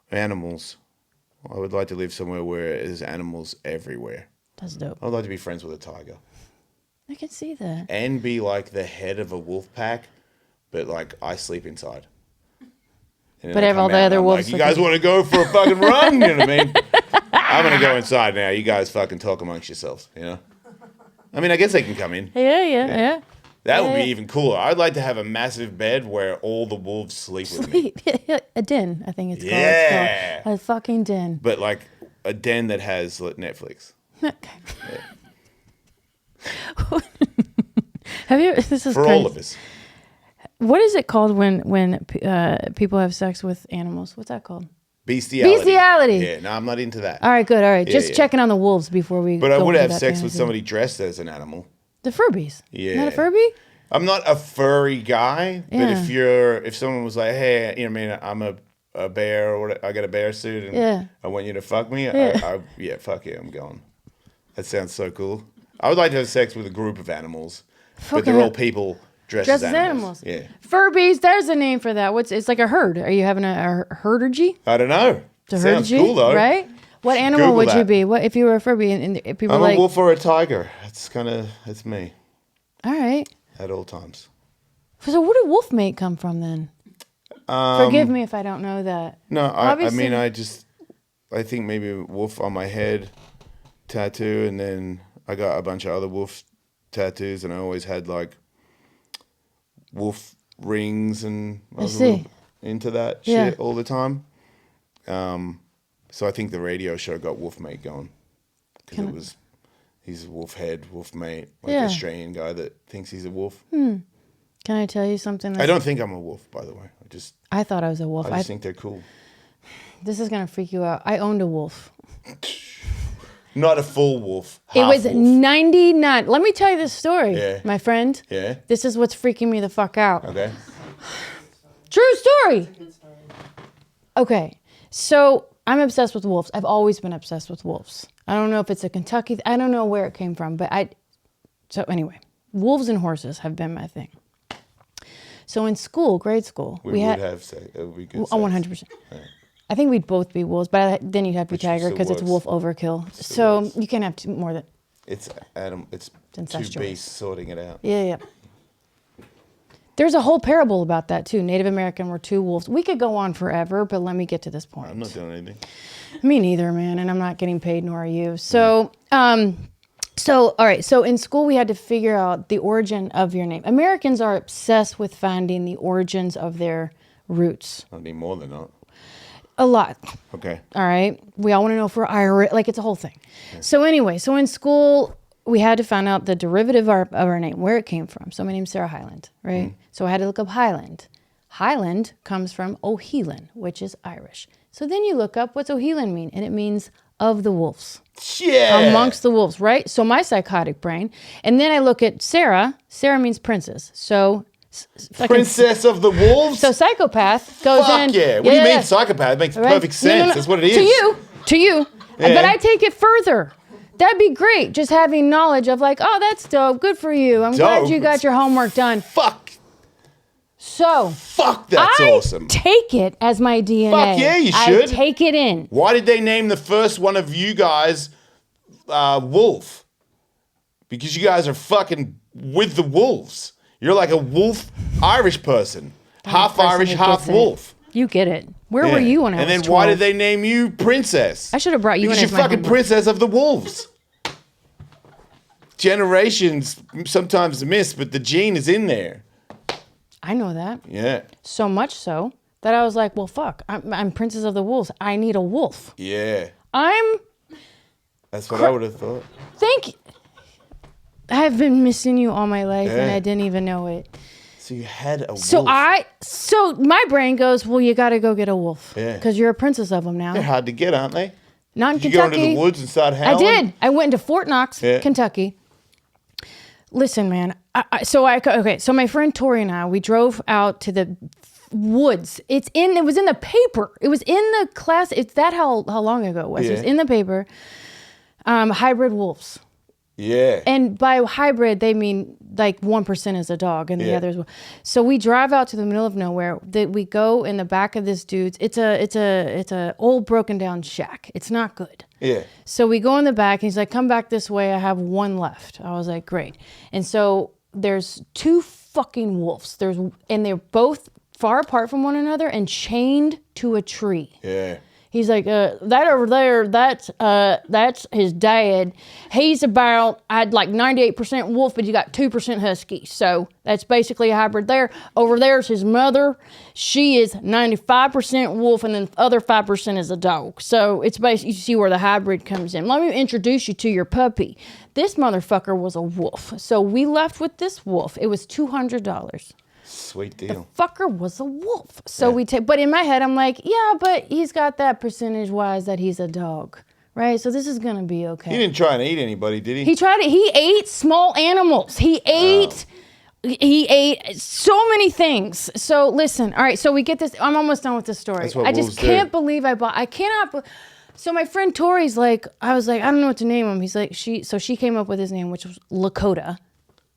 Animals. I would like to live somewhere where there's animals everywhere. That's dope. I'd like to be friends with a tiger. I can see that. And be like the head of a wolf pack, but like I sleep inside. And But I have all come the out and other I'm wolves like, you guys want to go for a fucking run? You know what I mean? I'm going to go inside now. You guys fucking talk amongst yourselves, I mean, I guess they can come in. Yeah. That would be even cooler. I'd like to have a massive bed where all the wolves sleep with me. A den, I think it's called. Yeah. It's called a fucking den. But like a den that has Netflix. Have you? This is For crazy. all of us. What is it called when people have sex with animals? What's that called? Bestiality. Bestiality. Yeah, no, I'm not into that. All right, good. All right, just yeah. checking on the wolves before we. But I go would into have that sex with fantasy. somebody dressed as an animal. The Furbies. Yeah. Not a Furby? I'm not a furry guy, but Yeah. if someone was like, hey, I'm a bear, or I got a bear suit, and I want you to fuck me, fuck yeah, I'm going. That sounds so cool. I would like to have sex with a group of animals, but they're all people dressed as animals. Yeah. Furbies, there's a name for that. It's like a herd. Are you having a herdergy? I don't know. It's a Sounds herdergy, cool though. right? What animal Google would you that. be? What if you were a Furby and people I'm like? a wolf or a tiger. That's me All right. at all times. So where did wolf mate come from then? Forgive me if I don't know that. No, I Obviously- mean, I think maybe a wolf on my head tattoo, and then I got a bunch of other wolf tattoos, and I always had like wolf rings, and I was a little into that shit all the time. So I think the radio show got Wolfmate going because he's a wolf head, wolf mate, like an Australian guy that thinks he's a wolf. Can I tell you something? I don't think I'm a wolf, by the way. I thought I was a wolf. I just think they're cool. This is gonna freak you out. I owned a wolf. Not a full wolf. It was wolf. 99. Let me tell you this story, my friend. Yeah. This is what's freaking me the fuck out. Okay. True story. Okay, so I'm obsessed with wolves. I've always been obsessed with wolves. I don't know if it's a Kentucky. I don't know where it came from, but So anyway, wolves and horses have been my thing. So in school, grade school, we had. have sex. It would be good. Oh, 100%. Yeah. I think we'd both be wolves, but then you'd have to be tiger still because it's works. wolf overkill. Still So works. you can't have more than. It's Adam. It's two incestuous. beasts sorting it out. Yeah. There's a whole parable about that too. Native American were two wolves. We could go on forever, but let me get to this point. I'm not doing anything. Me neither, man, and I'm not getting paid, nor are you. So, all right. So in school, we had to figure out the origin of your name. Americans are obsessed with finding the origins of their roots. I need more than that. A lot. Okay. All right. We all want to know if we're Irish. Like, it's a whole thing. Yeah. So anyway, so in school, we had to find out the derivative of our name, where it came from. So my name's Sarah Hyland, right? So I had to look up Hyland. Hyland comes from Ohelan, which is Irish. So then you look up what's Ohelan mean, and it means of the wolves. Yeah. Amongst the wolves, right? So my psychotic brain. And then I look at Sarah. Sarah means princess. So Princess of the Wolves? So psychopath goes Fuck in. yeah. What do you mean psychopath? It makes perfect sense. That's what it is. To you. Yeah. But I take it further. That'd be great. Just having knowledge of like, oh, that's dope. Good for you. I'm glad you got your homework done. Fuck, that's awesome. I take it as my DNA. Fuck yeah, you should. I take it in. Why did they name the first one of you guys Wolf? Because you guys are fucking with the wolves. You're like a wolf Irish person. Half Irish, half wolf. You get it. Where were you when I was 12? And then why did they name you Princess? I should have brought you in as my Because you're fucking homework. Princess of the Wolves. Generations sometimes miss, but the gene is in there. I know that. Yeah. So much so that I was like, well, fuck. I'm Princess of the Wolves. I need a wolf. Yeah. That's what I would have thought. Thank you. I've been missing you all my life, and I didn't even know it. So you had a wolf. So my brain goes, well, you got to go get a wolf. Yeah. Because you're a princess of them now. They're hard to get, aren't they? Not in Did you Kentucky. go into the woods and start howling? I did. I went into Fort Knox, Kentucky. Listen, man. So my friend Tori and I, we drove out to the woods. It was in the paper. It was in the class. It's that how long ago it was. It was in the paper. Hybrid wolves. Yeah. And by hybrid, they mean like 1% is a dog and the other is. So we drive out to the middle of nowhere. We go in the back of this dude's. It's a old broken down shack. It's not good. Yeah. So we go in the back and he's like, come back this way. I have one left. I was like, great. And so there's two fucking wolves. And they're both far apart from one another and chained to a tree. Yeah. He's like, that over there, that's his dad. He's about, I'd like 98% wolf, but you got 2% husky. So that's basically a hybrid there. Over there's his mother. She is 95% wolf, and then the other 5% is a dog. So it's basically, you see where the hybrid comes in. Let me introduce you to your puppy. This motherfucker was a wolf. So we left with this wolf. It was $200. Sweet deal. The fucker was a wolf. So we take, but in my head, I'm like, yeah, but he's got that percentage wise that he's a dog, right? So this is going to be okay. He didn't try and eat anybody, did he? He ate small animals. He ate so many things. So listen, all right, so we get this, I'm almost done with this story. That's what I just can't believe I cannot, so my friend Tori's like, I was like, I don't know what to name him. He's like, she came up with his name, which was Lakota.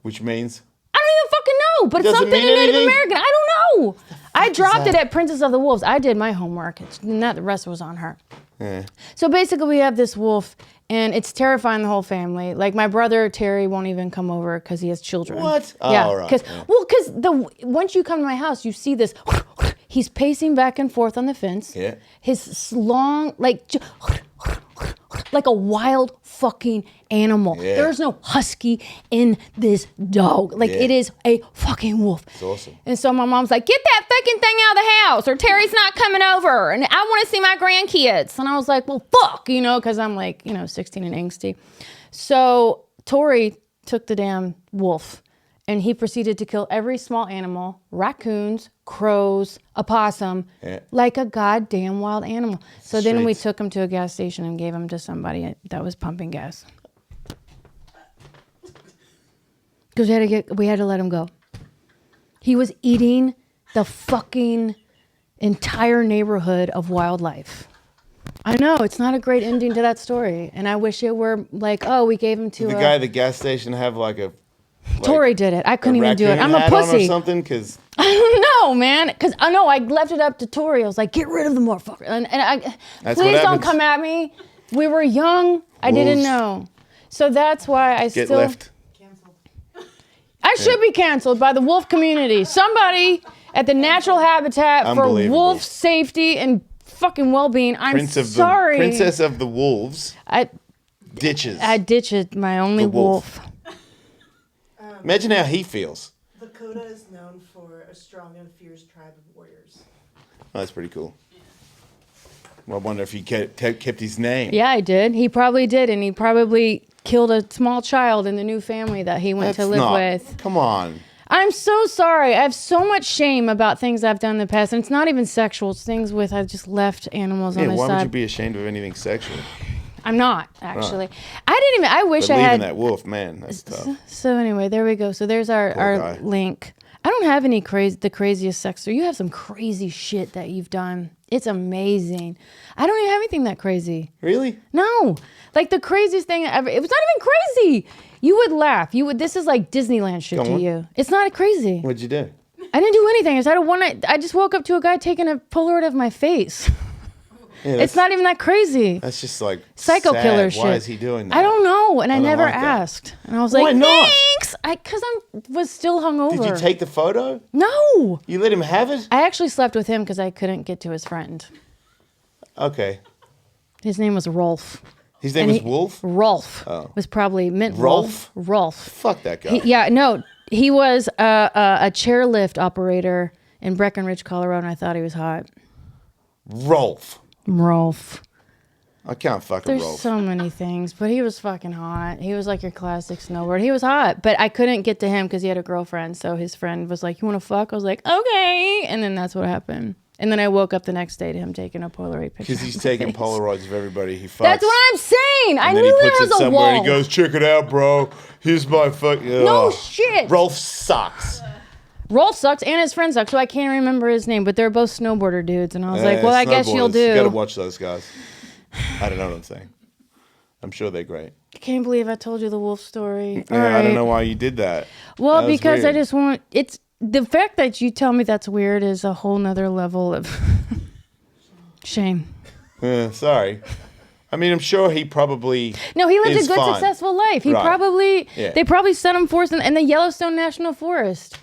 Which means? I don't even fucking know, but it's something in Native American. I don't know. I dropped it at Princess of the Wolves. I did my homework. The rest was on her. Yeah. So basically we have this wolf, and it's terrifying the whole family. Like my brother, Terry, won't even come over because he has children. What? Yeah. Oh, right. Because once you come to my house, you see this, He's pacing back and forth on the fence. Yeah. His long, like a wild fucking animal. Yeah. There's no husky in this dog. Like, Yeah. it is a fucking wolf. It's awesome. And so my mom's like, get that fucking thing out of the house or Terry's not coming over. And I want to see my grandkids. And I was like, well, fuck, because I'm like, 16 and angsty. So Tori took the damn wolf and he proceeded to kill every small animal, raccoons, crows, a possum, like a goddamn wild animal. So then we took him to a gas station and gave him to somebody that was pumping gas. Because we had to let him go. He was eating the fucking entire neighborhood of wildlife. I know, it's not a great ending to that story. And I wish it were like, oh, we gave him to Did the guy at the gas station have like a... Tori did it. I couldn't even do it. I'm a pussy. Or something? Cause... I don't know, man. Because I know I left it up to Tori. I was like, get rid of the motherfucker. Please don't come at me. We were young. I didn't know. So that's why I Get left. Canceled. I should be canceled by the wolf community. Somebody at the Natural Habitat for Wolf Safety and fucking well-being. I'm sorry. Princess of the Wolves. I ditched my only wolf. Imagine how he feels. Lakota is known for a strong and fierce tribe of warriors. Oh, that's pretty cool. Well, I wonder if he kept his name. Yeah, I did. He probably did, and he probably killed a small child in the new family that he went to live with. Come on. I'm so sorry. I have so much shame about things I've done in the past, and it's not even sexual. It's things with I've just left animals on the side. Why would you be ashamed of anything sexual? I'm not, actually. Right. I wish but I had... leaving that wolf, man, that's tough. So anyway, there we go. So there's our link. I don't have any the craziest sex story. You have some crazy shit that you've done. It's amazing. I don't even have anything that crazy. Really? No. Like the craziest thing ever. It was not even crazy. You would laugh. This is like Disneyland shit to you. It's not crazy. What'd you do? I didn't do anything. I just woke up to a guy taking a Polaroid of my face. Yeah, it's not even that crazy. That's just like psycho sad. killer shit. Why is he doing that? I don't know, and I never like asked. And I was like, why not? Thanks, because I was still hungover. Did you take the photo? No. You let him have it? I actually slept with him because I couldn't get to his friend. Okay. His name was Rolf. His name was Wolf? Rolf. Oh. Was probably meant Rolf? Rolf. Fuck that guy. He was a chairlift operator in Breckenridge, Colorado, and I thought he was hot. Rolf. I can't fuck a Rolf. There's so many things, but he was fucking hot. He was like your classic snowboard. He was hot, but I couldn't get to him because he had a girlfriend. So his friend was like, you want to fuck? I was like, okay. And then that's what happened. And then I woke up the next day to him taking a Polaroid picture. Because he's taking Polaroids of everybody he fucks. That's what I'm saying. I knew he there puts was it a somewhere wall. and he goes, check it out, bro. Here's my fuck. No shit. Rolf sucks. Rolf sucks and his friend sucks, so I can't remember his name, but they're both snowboarder dudes. And I was like, well, I guess you'll do. You got to watch those guys. I don't know what I'm saying. I'm sure they're great. I can't believe I told you the wolf story. Yeah, I don't know why you did that. Well, that was because weird. I just want... It's the fact that you tell me that's weird is a whole nother level of shame. Sorry. I mean, I'm sure he probably No, he lived a good, fine. successful life. He Right. probably... Yeah. They probably set him forth in the Yellowstone National Forest.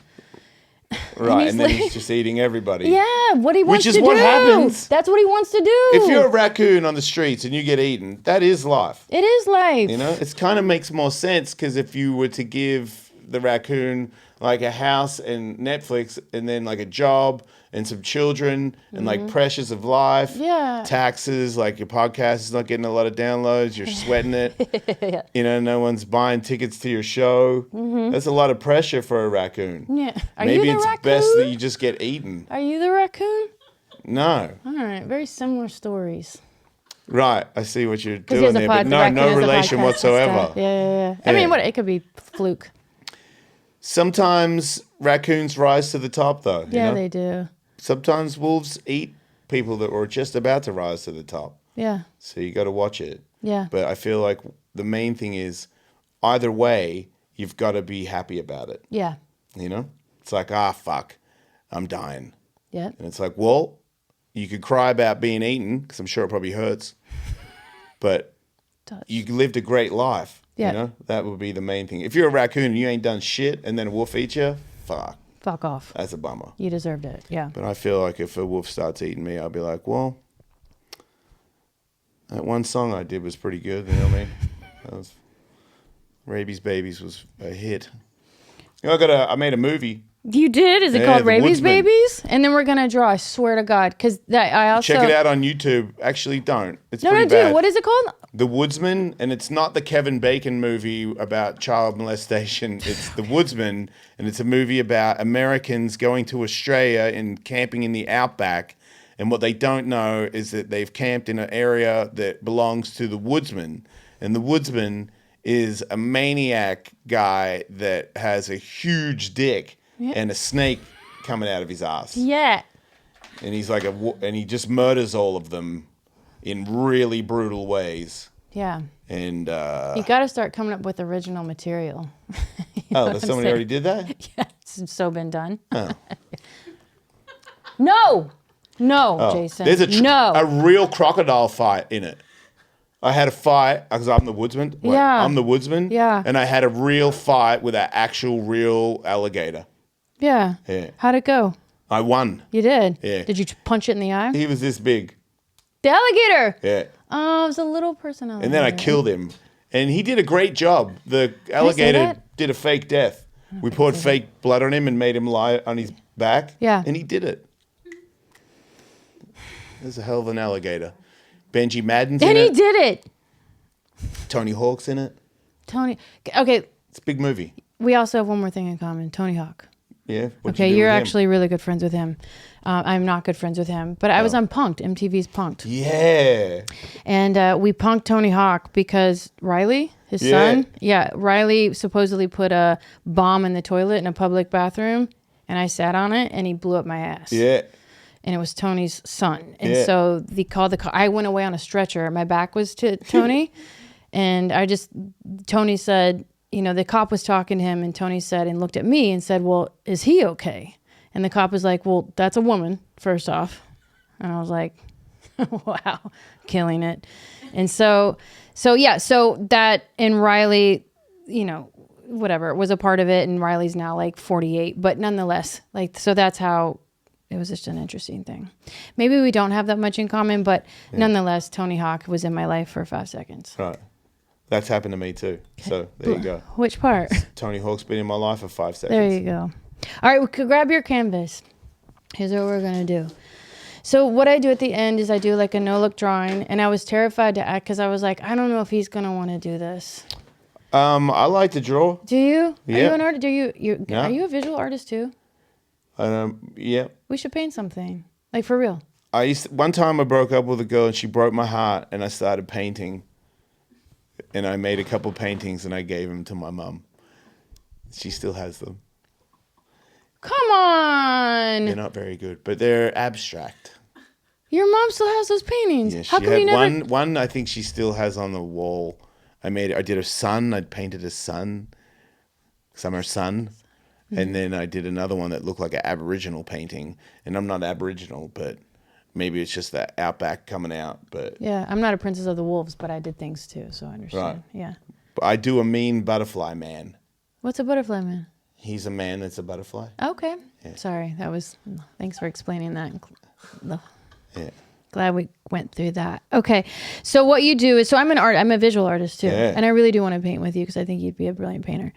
Right, he's and then like- he's just eating everybody. Yeah, what he wants to do. Which is what happens. That's what he wants to do. If you're a raccoon on the streets and you get eaten, that is life. It is life. You know, it kind of makes more sense because if you were to give the raccoon like a house and Netflix and then like a job and some children and like pressures of life, Yeah. taxes, like your podcast is not getting a lot of downloads, you're sweating it. You know, no one's buying tickets to your show. That's a lot of pressure for a raccoon. Yeah. Are Maybe you the it's raccoon? best that you just get eaten. Are you the raccoon? No. All right, very similar stories. Right, I see what you're Because he has doing a there, but raccoon no has a relation podcast and whatsoever. stuff. Yeah. I mean, it could be fluke. Sometimes raccoons rise to the top, though. you Yeah, know? they do. Sometimes wolves eat people that were just about to rise to the top. Yeah. So you got to watch it. Yeah. But I feel like the main thing is either way, you've got to be happy about it. Yeah. You know? It's like, fuck, I'm dying. Yeah. And it's like, well, you could cry about being eaten because I'm sure it probably hurts. But you lived a great life. Yeah. You know? That would be the main thing. If you're a raccoon and you ain't done shit and then a wolf eats you, fuck. fuck off. That's a bummer. You deserved it. Yeah. But I feel like if a wolf starts eating me, I'll be like, well, that one song I did was pretty good. You know what I mean? That was Rabies Babies was a hit. You know, I made a movie. You did? Is it Yeah, called The Rabies Woodsman. Babies? And then we're gonna draw. I swear to God, because I also Check it out on YouTube. Actually, don't. It's No, pretty dude. bad. What is it called? The Woodsman, and it's not the Kevin Bacon movie about child molestation. It's The Woodsman, and it's a movie about Americans going to Australia and camping in the outback. And what they don't know is that they've camped in an area that belongs to the Woodsman. And the Woodsman is a maniac guy that has a huge dick and a snake coming out of his ass. Yeah. And he's like and he just murders all of them in really brutal ways. Yeah. And You got to start coming up with original material. oh, somebody already did that? Yeah, it's so been done. Oh. No, Jason. There's a no. real crocodile fight in it. I had a fight because I'm the woodsman. Wait, Yeah. I'm the woodsman. Yeah. And I had a real fight with an actual real alligator. Yeah. Yeah. How'd it go? I won. You did? Yeah. Did you punch it in the eye? He was this big. The alligator. Yeah. Oh, it was a little person alligator. And then I killed him. And he did a great job. The alligator that? did a fake death. We poured fake blood on him and made him lie on his back. Yeah. And he did it. There's a hell of an alligator. Benji Madden's in And he it. did it. Tony Hawk's in it. Tony. Okay. It's a big movie. We also have one more thing in common. Tony Hawk. Yeah. What'd Okay, you do you're with him? actually really good friends with him. I'm not good friends with him, but I was on Punked, MTV's Punked. Yeah. And we punked Tony Hawk because Riley, his Yeah. son, Riley supposedly put a bomb in the toilet in a public bathroom, and I sat on it, and he blew up my ass. Yeah. And it was Tony's son. And Yeah. so they called I went away on a stretcher. My back was to Tony, and Tony said, you know, the cop was talking to him, and Tony said, and looked at me and said, well, is he okay? And the cop was like, well, that's a woman, first off. And I was like, wow, killing it. And so that, and Riley, you know, whatever, was a part of it. And Riley's now like 48, but nonetheless, like, so that's how it was just an interesting thing. Maybe we don't have that much in common, but nonetheless, Tony Hawk was in my life for 5 seconds. Right. That's happened to me too. So there you go. Which part? Tony Hawk's been in my life for 5 seconds. There you go. All right, we could grab your canvas. Here's what we're going to do. So what I do at the end is I do like a no-look drawing, and I was terrified to act because I was like, I don't know if he's going to want to do this. I like to draw. Do you? Yeah. Are you an artist? Yeah. Are you a visual artist too? Yeah. We should paint something. Like for real. One time I broke up with a girl and she broke my heart, and I started painting. And I made a couple paintings and I gave them to my mum. She still has them. Come on. They're not very good, but they're abstract. Your mom still has those paintings. Yeah, How she come you had never? one I think she still has on the wall. I did a sun. I painted a sun. Summer sun. Mm-hmm. And then I did another one that looked like an Aboriginal painting. And I'm not Aboriginal, but maybe it's just the outback coming out. But Yeah, I'm not a princess of the wolves, but I did things too, so I understand. Right. Yeah. I do a mean butterfly man. What's a butterfly man? He's a man that's a butterfly. Okay. Sorry, thanks for explaining that. Yeah. Glad we went through that. Okay. So what you do is, I'm a visual artist too. Yeah. And I really do want to paint with you because I think you'd be a brilliant painter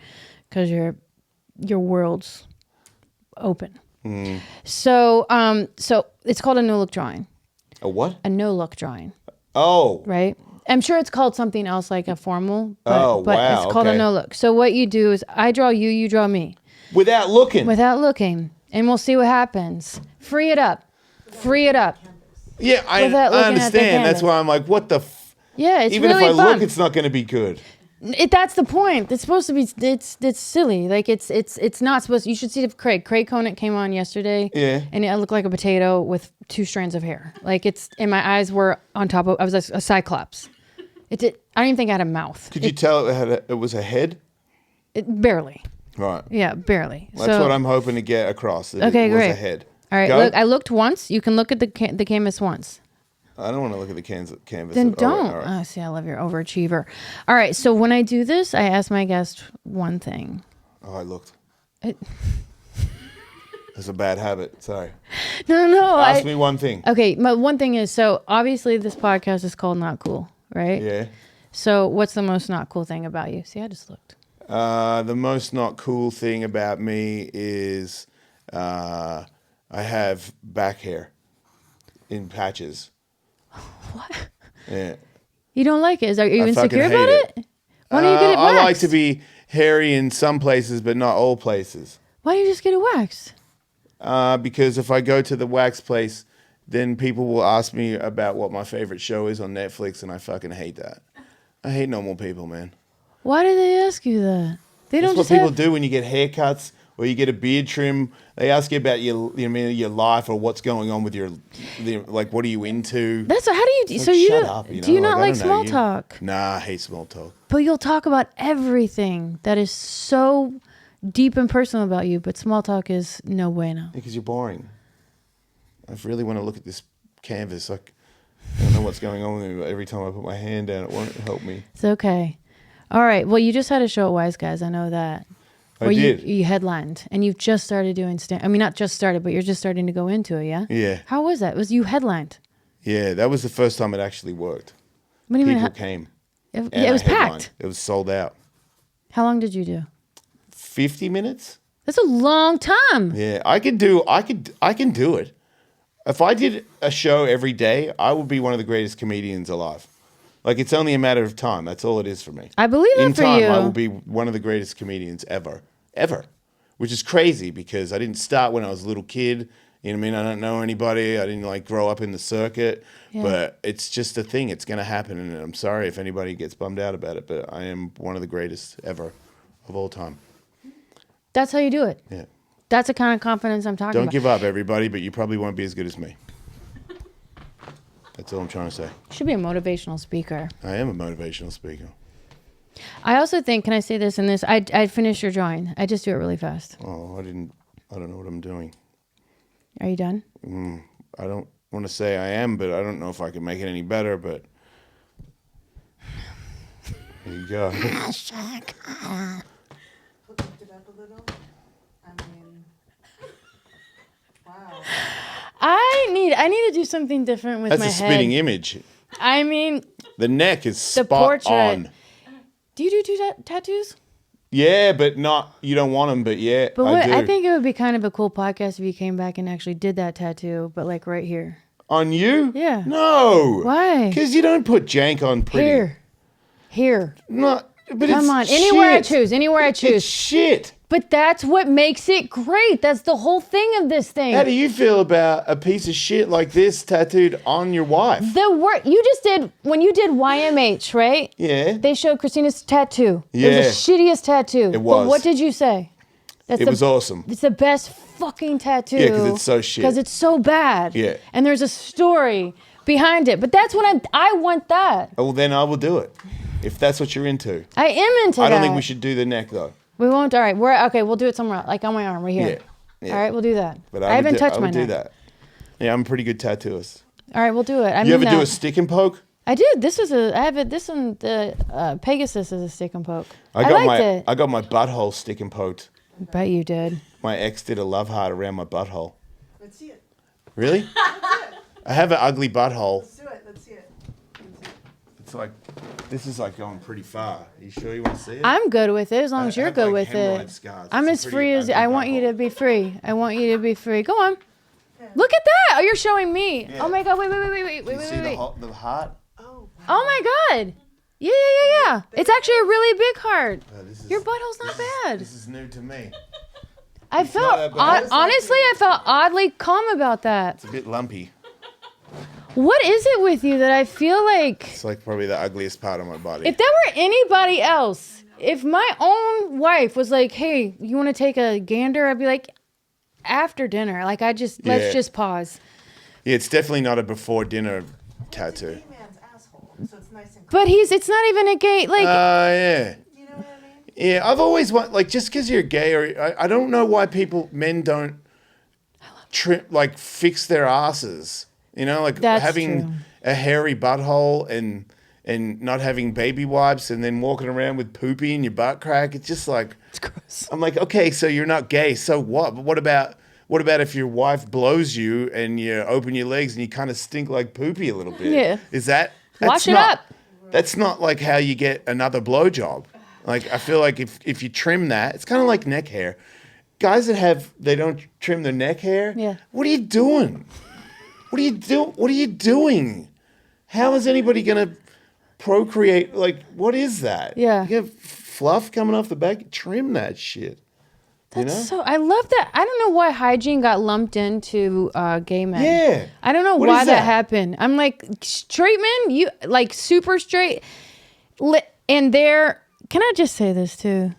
because your world's open. Mm. So it's called a no-look drawing. A what? A no-look drawing, Oh. right? I'm sure it's called something else like a formal, but wow, it's called a okay. no-look. So what you do is I draw you, you draw me. Without looking. Without looking, and we'll see what happens. Free it up. Yeah, I Without looking at the understand. That's canvas. why I'm like, what the Yeah, it's Even really if I fun. look, it's not going to be good. That's the point. It's supposed to be. It's silly. Like it's not supposed. You should see if Craig Conant came on yesterday. Yeah. And I looked like a potato with 2 strands of hair. Like and my eyes were on top of. I was a cyclops. I don't even think I had a mouth. Could you tell it was a head? Barely. Right. Yeah, barely. That's what I'm hoping to get across. That Okay, it was great. a head. All right. Go? Look, I looked once. You can look at the canvas once. I don't want to look at the canvas. Then Oh, don't. all right. Oh, see, I love your overachiever. All right. So when I do this, I ask my guest one thing. Oh, I looked. That's a bad habit. Sorry. No. Ask me one thing. Okay, my one thing is, so obviously this podcast is called Not Cool, right? Yeah. So what's the most not cool thing about you? See, I just looked. The most not cool thing about me is I have back hair in patches. What? Yeah. You don't like it? Are you I insecure fucking about hate it? Why don't you get it waxed? I like to be hairy in some places, but not all places. Why don't you just get it waxed? Because if I go to the wax place, then people will ask me about what my favorite show is on Netflix, and I fucking hate that. I hate normal people, man. Why do they ask you that? They don't That's what just people have... do when you get haircuts or you get a beard trim. They ask you about your life or what's going on with like, what are you into? That's how do you... Like, so you shut don't, up, do you not I like don't know small you. talk? Nah, I hate small talk. But you'll talk about everything that is so deep and personal about you, but small talk is no bueno. Because you're boring. I really want to look at this canvas. Like, I don't know what's going on with me, but every time I put my hand down, it won't help me. It's okay. All right. Well, you just had a show at Wise Guys. I know that. I did. You headlined, and you've just started doing stand. I mean, not just started, but you're just starting to go into it. Yeah. Yeah. How was that? Was you headlined? Yeah, that was the first time it actually worked. What do you People mean? came. It and was I headlined. packed. It was sold out. How long did you do? 50 minutes? That's a long time. Yeah, I can do it. If I did a show every day, I would be one of the greatest comedians alive. Like, it's only a matter of time. That's all it is for me. I believe it In for time, you. I will be one of the greatest comedians ever. Which is crazy because I didn't start when I was a little kid. You know what I mean? I don't know anybody. I didn't like grow up in the circuit. Yeah. But it's just a thing. It's going to happen. And I'm sorry if anybody gets bummed out about it, but I am one of the greatest ever of all time. That's how you do it. Yeah. That's the kind of confidence I'm talking Don't about. give up, everybody, but you probably won't be as good as me. That's all I'm trying to say. You should be a motivational speaker. I am a motivational speaker. I also think, can I say this and this? I'd finish your drawing. I just do it really fast. Oh, I don't know what I'm doing. Are you done? I don't want to say I am, but I don't know if I can make it any better, but there you go. Lift it up a little. I mean, wow. I need to do something different with That's my a head. spitting image. I mean, The neck is the spot portrait. on. Do you do tattoos? Yeah, but not, you don't want them, but yeah, But I do. I think it would be kind of a cool podcast if you came back and actually did that tattoo, but like right here. On you? Yeah. No. Why? Because you don't put jank on pretty. Here. Not, but Come it's on. Anywhere I shit. choose. Anywhere I It's choose. shit. But that's what makes it great. That's the whole thing of this thing. How do you feel about a piece of shit like this tattooed on your wife? The work you just did when you did YMH, right? Yeah. They showed Christina's tattoo. It Yeah. was the shittiest tattoo. It was. But what did you say? That's It was awesome. It's the best fucking tattoo. Yeah, 'cause it's so shit. Because it's so bad. Yeah. And there's a story behind it. But that's what I want that. Oh, well, then I will do it. If that's what you're into. I am into that. I don't think we should do the neck, though. We won't. All right. We'll do it somewhere else. Like on my arm right here. Yeah. All right. We'll do that. But I haven't touched I my would do neck. that. Yeah, I'm a pretty good tattooist. All right. We'll do it. You ever do a stick and poke? I did. This was I have it. This one, the Pegasus is a stick and poke. I got liked it. I got my butthole stick and poked. I bet you did. My ex did a love heart around my butthole. Let's see it. Really? I have an ugly butthole. Let's do it. Let's see it. It's like, this is like going pretty far. Are you sure you want to see it? I'm good with it as long as I you're have, good like, with hemorrhoid it. scars. I'm It's as a free pretty as ugly I want you butthole. to be free. I want you to be free. Go on. Look at that. Oh, you're showing me. Yeah. Oh my God. Wait. Can you see Wait. the heart? Oh, wow. Oh my God. Yeah. It's actually a really big heart. This is- Your butthole's not bad. This is new to me. I not that felt, bad. honestly, I felt oddly calm about that. It's a bit lumpy. What is it with you that I feel like, It's like probably the ugliest part of my body. if there were anybody else, if my own wife was like, hey, you want to take a gander? I'd be like, after dinner. Like, let's Yeah. just pause. Yeah, it's definitely not a before dinner tattoo. It's a gay man's asshole, so it's nice and clean. But it's not even a gay, like, Yeah. You know what I mean? Yeah, I've always want, like, just because you're gay, or I don't know why men don't fix their asses. You know, like That's having true. a hairy butthole and not having baby wipes and then walking around with poopy in your butt crack. It's just like, it's gross. I'm like, okay, so you're not gay, so what? But what What about if your wife blows you and you open your legs and you kind of stink like poopy a little bit? Yeah. Is that Wash it up. That's not like how you get another blowjob. Like I feel like if you trim that, it's kind of like neck hair. Guys they don't trim their neck hair. Yeah. What are you doing? What are you doing? How is anybody gonna procreate? Like, what is that? Yeah. You have fluff coming off the back. Trim that shit. So I love that. I don't know why hygiene got lumped into gay men. Yeah. I don't know What why is that that? happened. I'm like, straight men, you like super straight. And can I just say this too?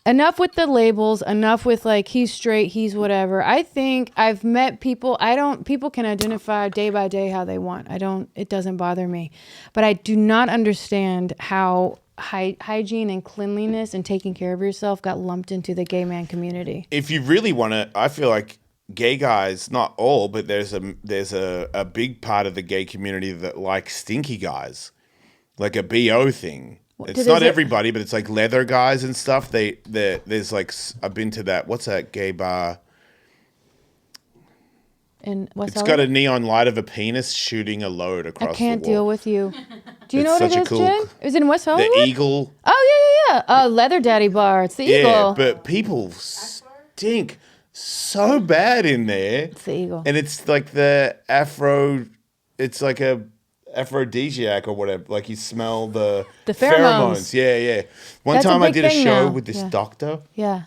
Enough with the labels, enough with like, he's straight, he's whatever. I think I've met people, people can identify day by day how they want. It doesn't bother me. But I do not understand how hygiene and cleanliness and taking care of yourself got lumped into the gay man community. If you really want to, I feel like gay guys, not all, but there's a big part of the gay community that likes stinky guys, like a BO thing. It's not everybody, but it's like leather guys and stuff. There's like, I've been to that. What's that gay bar? And what's It's got a neon light of a penis shooting a load across the wall. I can't deal with you. Do you It's know what it such a is, cool- Jen? Is it in West Hollywood? The Eagle. Oh, yeah. Leather Daddy Bar. It's the Yeah, Eagle. but people stink so bad in there. It's the Eagle. And it's like it's like a aphrodisiac or whatever. Like you smell the pheromones. Yeah. One That's a time I big did a thing show now. with this Yeah. doctor. Yeah.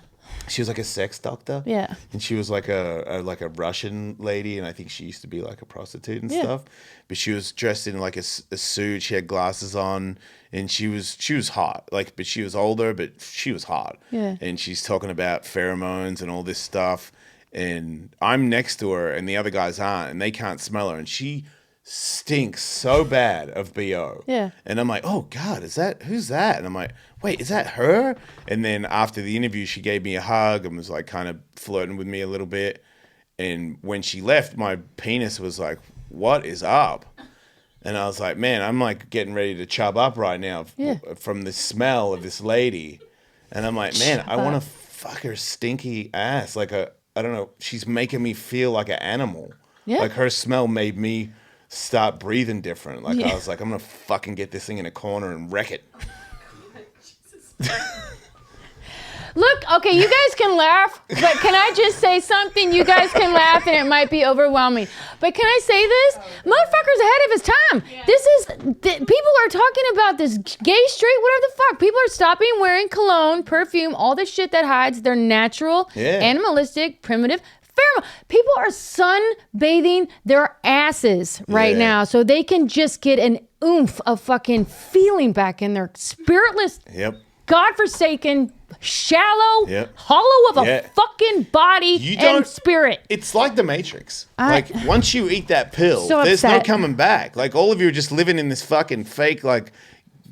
She was like a sex doctor. Yeah. And she was like a Russian lady, and I think she used to be like a prostitute and Yeah. stuff. But she was dressed in like a suit. She had glasses on, and she was hot. Like, but she was older, but she was hot. Yeah. And she's talking about pheromones and all this stuff. And I'm next to her, and the other guys aren't, and they can't smell her, and she stinks so bad of BO. Yeah. And I'm like, oh God, who's that? And I'm like, wait, is that her? And then after the interview, she gave me a hug and was like kind of flirting with me a little bit. And when she left, my penis was like, what is up? And I was like, man, I'm like getting ready to chub up right now from the smell of this lady. And I'm like, man, I want to fuck her stinky ass. Like I don't know, she's making me feel like an animal. Yeah. Like her smell made me start breathing different. Like I was like, I'm gonna fucking get this thing in a corner and wreck it. Look, okay, you guys can laugh, but can I just say something? You guys can laugh and it might be overwhelming. But can I say this? Motherfucker's ahead of his time. Yeah. People are talking about this gay, straight, whatever the fuck. People are stopping wearing cologne, perfume, all the shit that hides their natural, animalistic, primitive pheromone. People are sunbathing their asses right now so they can just get an oomph of fucking feeling back in their spiritless, godforsaken, shallow, hollow of a fucking body and spirit. It's like the Matrix. Like once you eat that pill, So there's no upset. coming back. Like all of you are just living in this fucking fake like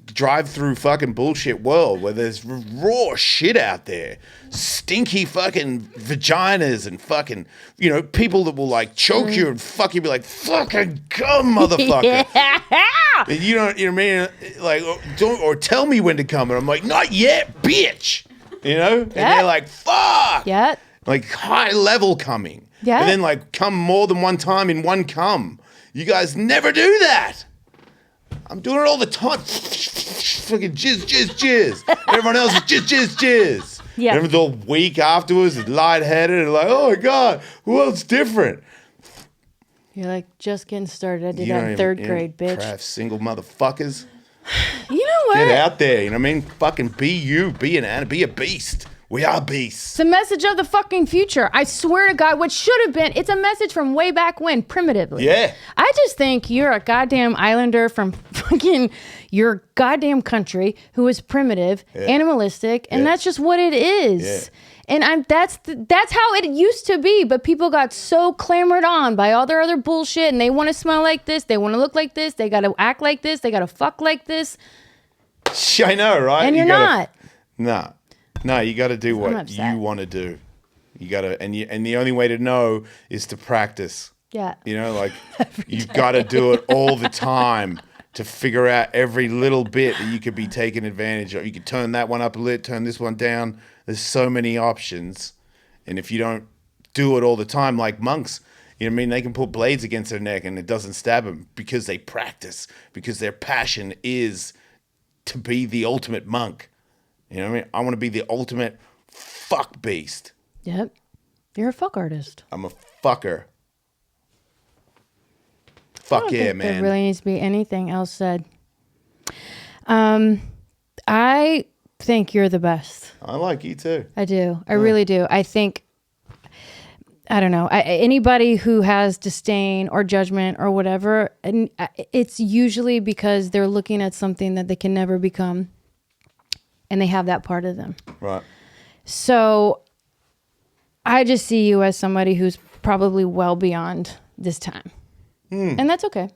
drive-through fucking bullshit world where there's raw shit out there. Stinky fucking vaginas and fucking, you know, people that will like choke you and fuck you, be like, fucking come, motherfucker. And you know what I mean? Like, or tell me when to come. And I'm like, not yet, bitch. You know? And they're like, fuck. Yeah. Like high level coming. Yeah. And then like come more than one time in one cum. You guys never do that. I'm doing it all the time. Fucking jizz. Everyone else is jizz. Yeah. And everyone's all weak afterwards and lightheaded and like, oh my God, who else different? You're like, just getting started. I did You that don't in even- third you grade, bitch. Crap, single motherfuckers. You know what? Get out there, you know what I mean? Fucking be you, be a beast. We are beasts. It's a message of the fucking future. I swear to God, what should have been, it's a message from way back when, primitively. Yeah. I just think you're a goddamn islander from fucking your goddamn country who is primitive, animalistic, and that's just what it is. And that's how it used to be, but people got so clamored on by all their other bullshit, and they want to smell like this, they want to look like this, they got to act like this, they got to fuck like this. I know, right? And you're not. No, you got to do what upset. you want to do. You got to, and the only way to know is to practice. Yeah. You know, like you've got to do it all the time to figure out every little bit that you could be taking advantage of. You could turn that one up a little, turn this one down. There's so many options. And if you don't do it all the time, like monks. You know what I mean? They can put blades against their neck and it doesn't stab them because they practice, because their passion is to be the ultimate monk. You know what I mean? I want to be the ultimate fuck beast. Yep. You're a fuck artist. I'm a fucker. Fuck yeah, man. There really needs to be anything else said. I think you're the best. I like you too. I do. I really do. I think, I don't know, anybody who has disdain or judgment or whatever, and it's usually because they're looking at something that they can never become, and they have that part of them. Right. So I just see you as somebody who's probably well beyond this time. And that's okay.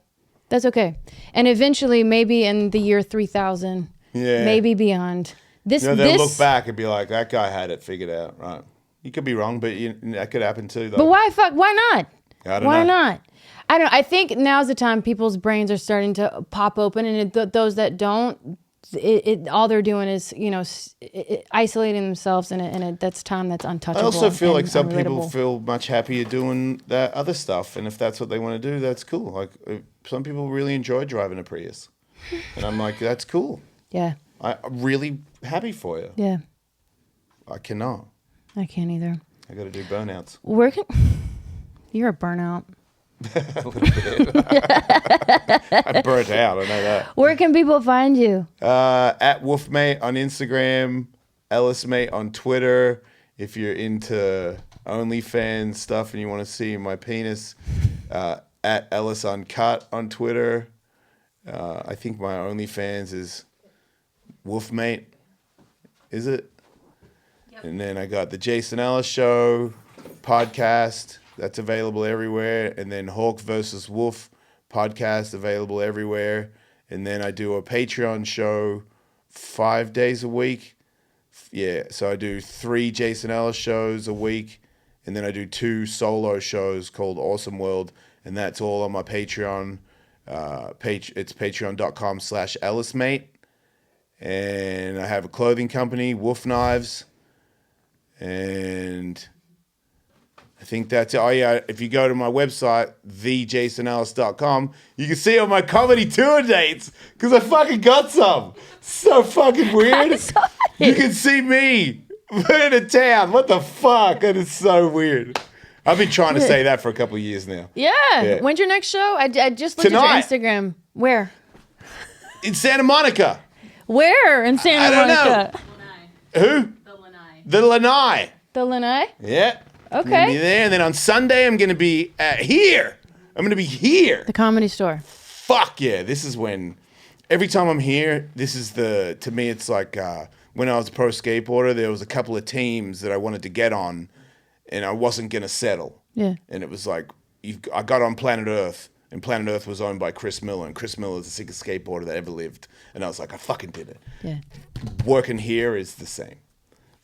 That's okay. And eventually, maybe in the year 3000, maybe beyond. They'll look back and be like, that guy had it figured out. Right. You could be wrong, but that could happen too, though. But why not? I don't know. Why not? I think now's the time people's brains are starting to pop open, and those that don't, all they're doing is, isolating themselves, and that's time that's untouchable. I also feel like some unrelatable. people feel much happier doing that other stuff, and if that's what they want to do, that's cool. Like some people really enjoy driving a Prius, and I'm like, that's cool. Yeah. I'm really happy for you. Yeah. I cannot. I can't either. I got to do burnouts. You're a burnout. A little bit. I burnt out. I know that. Where can people find you? At Wolfmate on Instagram, Ellismate on Twitter. If you're into OnlyFans stuff and you want to see my penis, at Ellis Uncut on Twitter. I think my OnlyFans is Wolfmate. Is it? Yep. And then I got the Jason Ellis Show podcast. That's available everywhere. And then Hawk versus Wolf podcast available everywhere. And then I do a Patreon show 5 days a week. Yeah, so I do 3 Jason Ellis shows a week. And then I do 2 solo shows called Awesome World. And that's all on my Patreon. It's patreon.com/EllisMate. And I have a clothing company, Wolf Knives. And I think that's it. Oh, yeah, if you go to my website, thejasonellis.com, you can see all my comedy tour dates because I fucking got some. So fucking weird. You can see me in a town. What the fuck? That is so weird. I've been trying to say that for a couple of years now. Yeah. When's your next show? I just looked Tonight. at your Instagram. Where? In Santa Monica. Where in Santa Monica? Who? The Lanai. The Lanai? Yeah. Okay. I'm gonna be there, and then on Sunday I'm gonna be here. I'm gonna be here. The Comedy Store. Fuck yeah! This is when every time I'm here, this is to me it's like when I was a pro skateboarder, there was a couple of teams that I wanted to get on, and I wasn't gonna settle. Yeah. And it was like I got on Planet Earth, and Planet Earth was owned by Chris Miller, and Chris Miller is the sickest skateboarder that ever lived, and I was like, I fucking did it. Yeah. Working here is the same.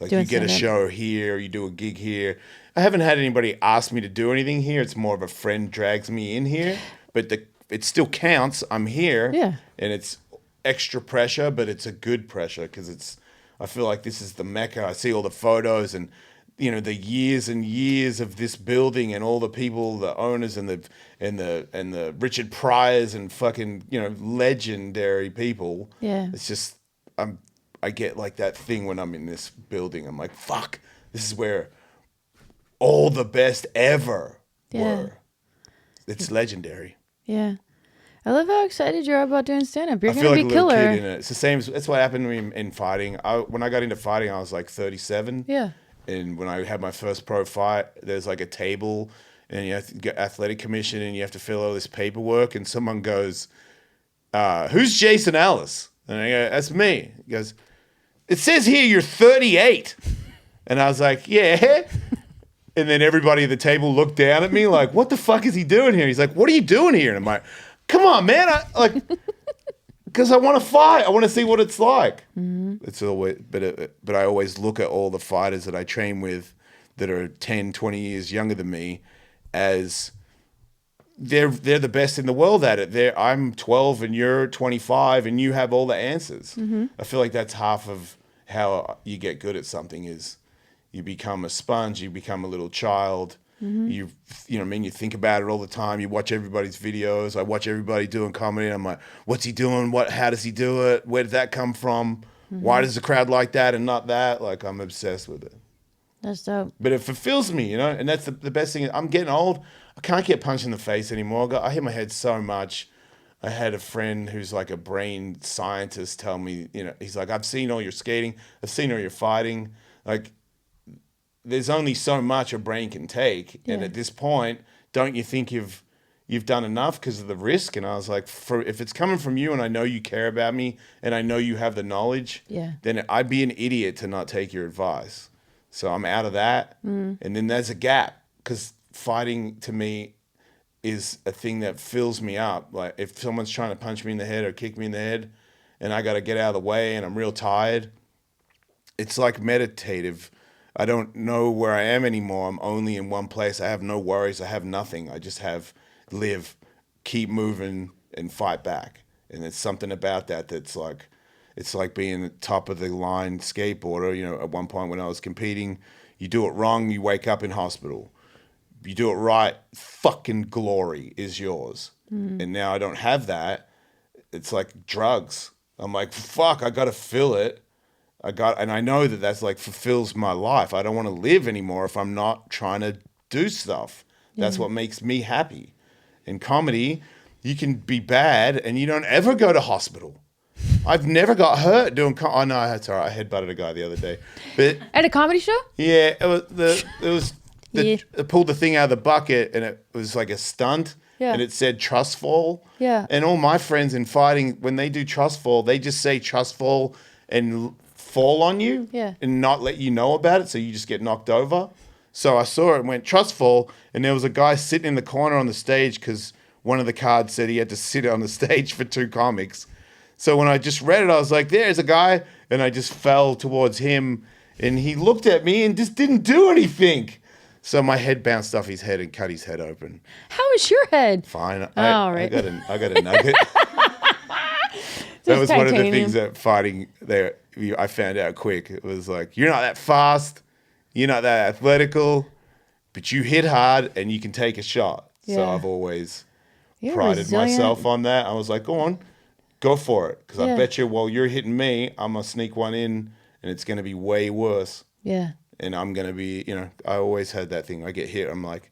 Like Doing you get a stand-up. show here, you do a gig here. I haven't had anybody ask me to do anything here. It's more of a friend drags me in here, but it still counts. I'm here, Yeah. and it's extra pressure, but it's a good pressure because I feel like this is the Mecca. I see all the photos and the years and years of this building and all the people, the owners and the Richard Pryors and fucking legendary people. Yeah. It's just I get like that thing when I'm in this building. I'm like, fuck, this is where all the best ever were. It's legendary. Yeah. I love how excited you are about doing stand-up. You're I going feel to like be a little killer. kid in it. It's the same. That's what happened to me in fighting. When I got into fighting, I was like 37. Yeah. And when I had my first pro fight, there's like a table and you have to get athletic commission and you have to fill all this paperwork. And someone goes, who's Jason Ellis? And I go, that's me. He goes, it says here you're 38. And I was like, yeah. And then everybody at the table looked down at me like, what the fuck is he doing here? He's like, what are you doing here? And I'm like, come on, man. Because I want to fight. I want to see what it's like. Mm-hmm. It's always, but I always look at all the fighters that I train with that are 10, 20 years younger than me as they're the best in the world at it. I'm 12 and you're 25 and you have all the answers. Mm-hmm. I feel like that's half of how you get good at something is You become a sponge. You become a little child. You know what I mean? You think about it all the time. You watch everybody's videos. I watch everybody doing comedy. And I'm like, what's he doing? How does he do it? Where did that come from? Why does the crowd like that and not that? Like, I'm obsessed with it. That's dope. But it fulfills me, you know? And that's the best thing. I'm getting old. I can't get punched in the face anymore. I hit my head so much. I had a friend who's like a brain scientist tell me, you know, he's like, I've seen all your skating. I've seen all your fighting. Like, there's only so much a brain can take. Yeah. And at this point, don't you think you've done enough because of the risk? And I was like, if it's coming from you and I know you care about me and I know you have the knowledge, then I'd be an idiot to not take your advice. So I'm out of that. And then there's a gap because fighting to me is a thing that fills me up. Like if someone's trying to punch me in the head or kick me in the head and I got to get out of the way and I'm real tired, it's like meditative. I don't know where I am anymore. I'm only in one place. I have no worries. I have nothing. I just live, keep moving, and fight back. And there's something about that that's like, it's like being the top of the line skateboarder. You know, at one point when I was competing, you do it wrong, you wake up in hospital. You do it right, fucking glory is yours. And now I don't have that. It's like drugs. I'm like, fuck, I got to fill it. And I know that that's like fulfills my life. I don't want to live anymore if I'm not trying to do stuff. That's what makes me happy. In comedy, you can be bad and you don't ever go to hospital. I've never got hurt doing oh no, that's all right. I headbutted a guy the other day. But At a comedy show? yeah, I pulled the thing out of the bucket and it was like a stunt. Yeah. And it said trust fall. Yeah. And all my friends in fighting, when they do trust fall, they just say trust fall and fall on you and not let you know about it, so you just get knocked over. So I saw it and went trust fall, and there was a guy sitting in the corner on the stage because one of the cards said he had to sit on the stage for 2 comics. So when I just read it, I was like, there's a guy, and I just fell towards him, and he looked at me and just didn't do anything. So my head bounced off his head and cut his head open. How is your head? Fine. Right. I got a nugget. That was one of the things that fighting there I found out quick. It was like, you're not that fast, you're not that athletical, but you hit hard and you can take a shot. So Yeah. I've always You're prided resilient. myself on that. I was like, go on, go for it. Because I bet you while you're hitting me, I'm going to sneak one in and it's going to be way worse. Yeah. And I'm going to be, you know, I always had that thing. I get hit, I'm like,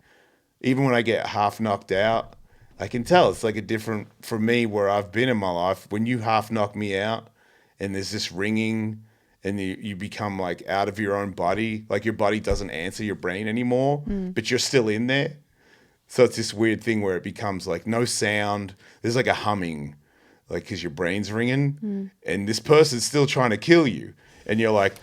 even when I get half knocked out, I can tell it's like a different, for me, where I've been in my life. When you half knock me out and there's this ringing and you become like out of your own body, like your body doesn't answer your brain anymore, but you're still in there. So it's this weird thing where it becomes like no sound. There's like a humming, like because your brain's ringing and this person's still trying to kill you. And you're like,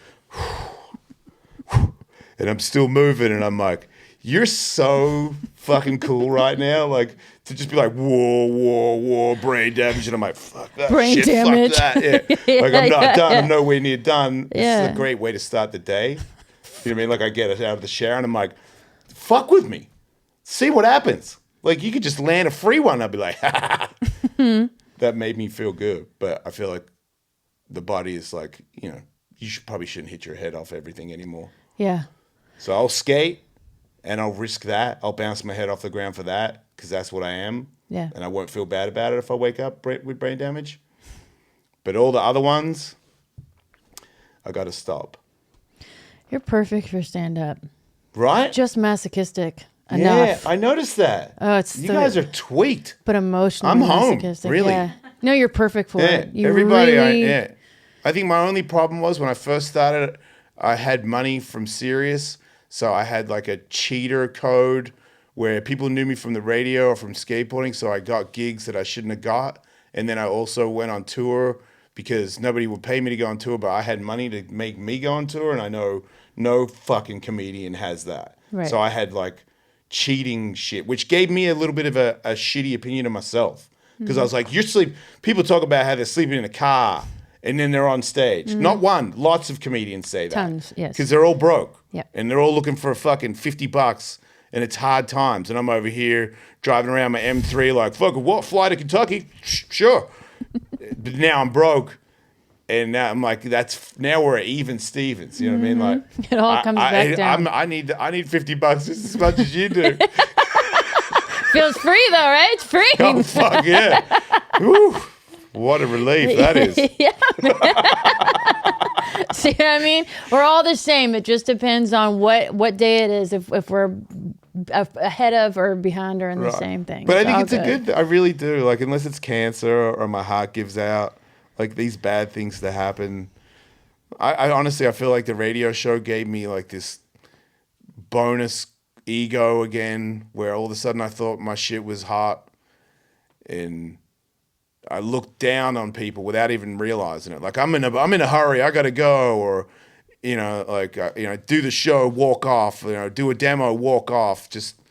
and I'm still moving and I'm like, you're so fucking cool right now. Like to just be like, whoa, brain damage. And I'm like, fuck that Brain shit, damage. fuck that. Yeah. Like I'm not done. I'm nowhere near done. Yeah. This is a great way to start the day. You know what I mean? Like I get it out of the shower and I'm like, fuck with me. See what happens. Like you could just land a free one. I'd be like, that made me feel good. But I feel like the body is like, you know, you probably shouldn't hit your head off everything anymore. Yeah. So I'll skate and I'll risk that. I'll bounce my head off the ground for that because that's what I am. Yeah. And I won't feel bad about it if I wake up with brain damage. But all the other ones, I got to stop. You're perfect for stand-up. Right? Just masochistic yeah, enough. I noticed that. Oh, it's you guys are tweaked. But emotionally I'm home, masochistic. really. Yeah. No, you're perfect for it. You everybody. really... I think my only problem was when I first started, I had money from Sirius, so I had like a cheater code where people knew me from the radio or from skateboarding, so I got gigs that I shouldn't have got. And then I also went on tour because nobody would pay me to go on tour, but I had money to make me go on tour, and I know no fucking comedian has that. Right. So I had like cheating shit, which gave me a little bit of a shitty opinion of myself. Because I was like, people talk about how they're sleeping in a car and then they're on stage. Not one, lots of comedians say that. Tons, yes. Because they're all broke. Yep. And they're all looking for a fucking $50 and it's hard times. And I'm over here driving around my M3 like, fucking what, fly to Kentucky? Sure. But now I'm broke And now I'm like, now we're at even Stevens. You know what I mean? Like It all comes back down. I need $50 just as much as you do. Feels free though, right? It's free. Oh fuck yeah! Whew. What a relief that is. Yeah. See what I mean? We're all the same. It just depends on what day it is. If we're ahead of or behind or in the same thing. But I think it's a good. I really do. Like unless it's cancer or my heart gives out, like these bad things to happen. I honestly, I feel like the radio show gave me like this bonus ego again, where all of a sudden I thought my shit was hot, and I looked down on people without even realizing it. Like I'm in a hurry, I gotta go, or do the show, walk off, do a demo, walk off, just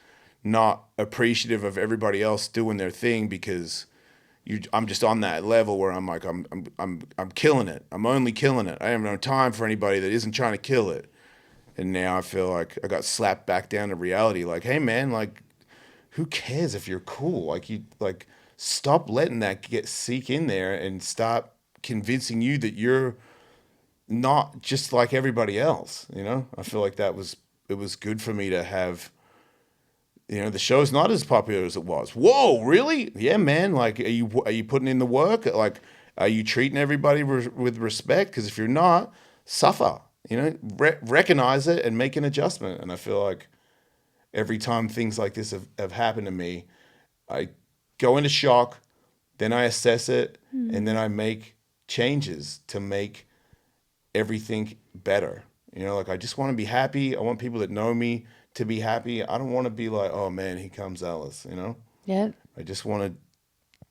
not appreciative of everybody else doing their thing because I'm just on that level where I'm like I'm killing it. I'm only killing it. I have no time for anybody that isn't trying to kill it. And now I feel like I got slapped back down to reality. Like, hey man, like, who cares if you're cool? Like, stop letting that seek in there and stop convincing you that you're not just like everybody else. I feel like it was good for me to have. The show's not as popular as it was. Whoa, really? Yeah, man. Like, are you putting in the work? Like, are you treating everybody with respect? Because if you're not, suffer. Recognize it and make an adjustment. And I feel like every time things like this have happened to me, I go into shock, then I assess it, and then I make changes to make everything better. Like I just want to be happy. I want people that know me to be happy. I don't want to be like, oh man, here comes Ellis, Yeah. I just want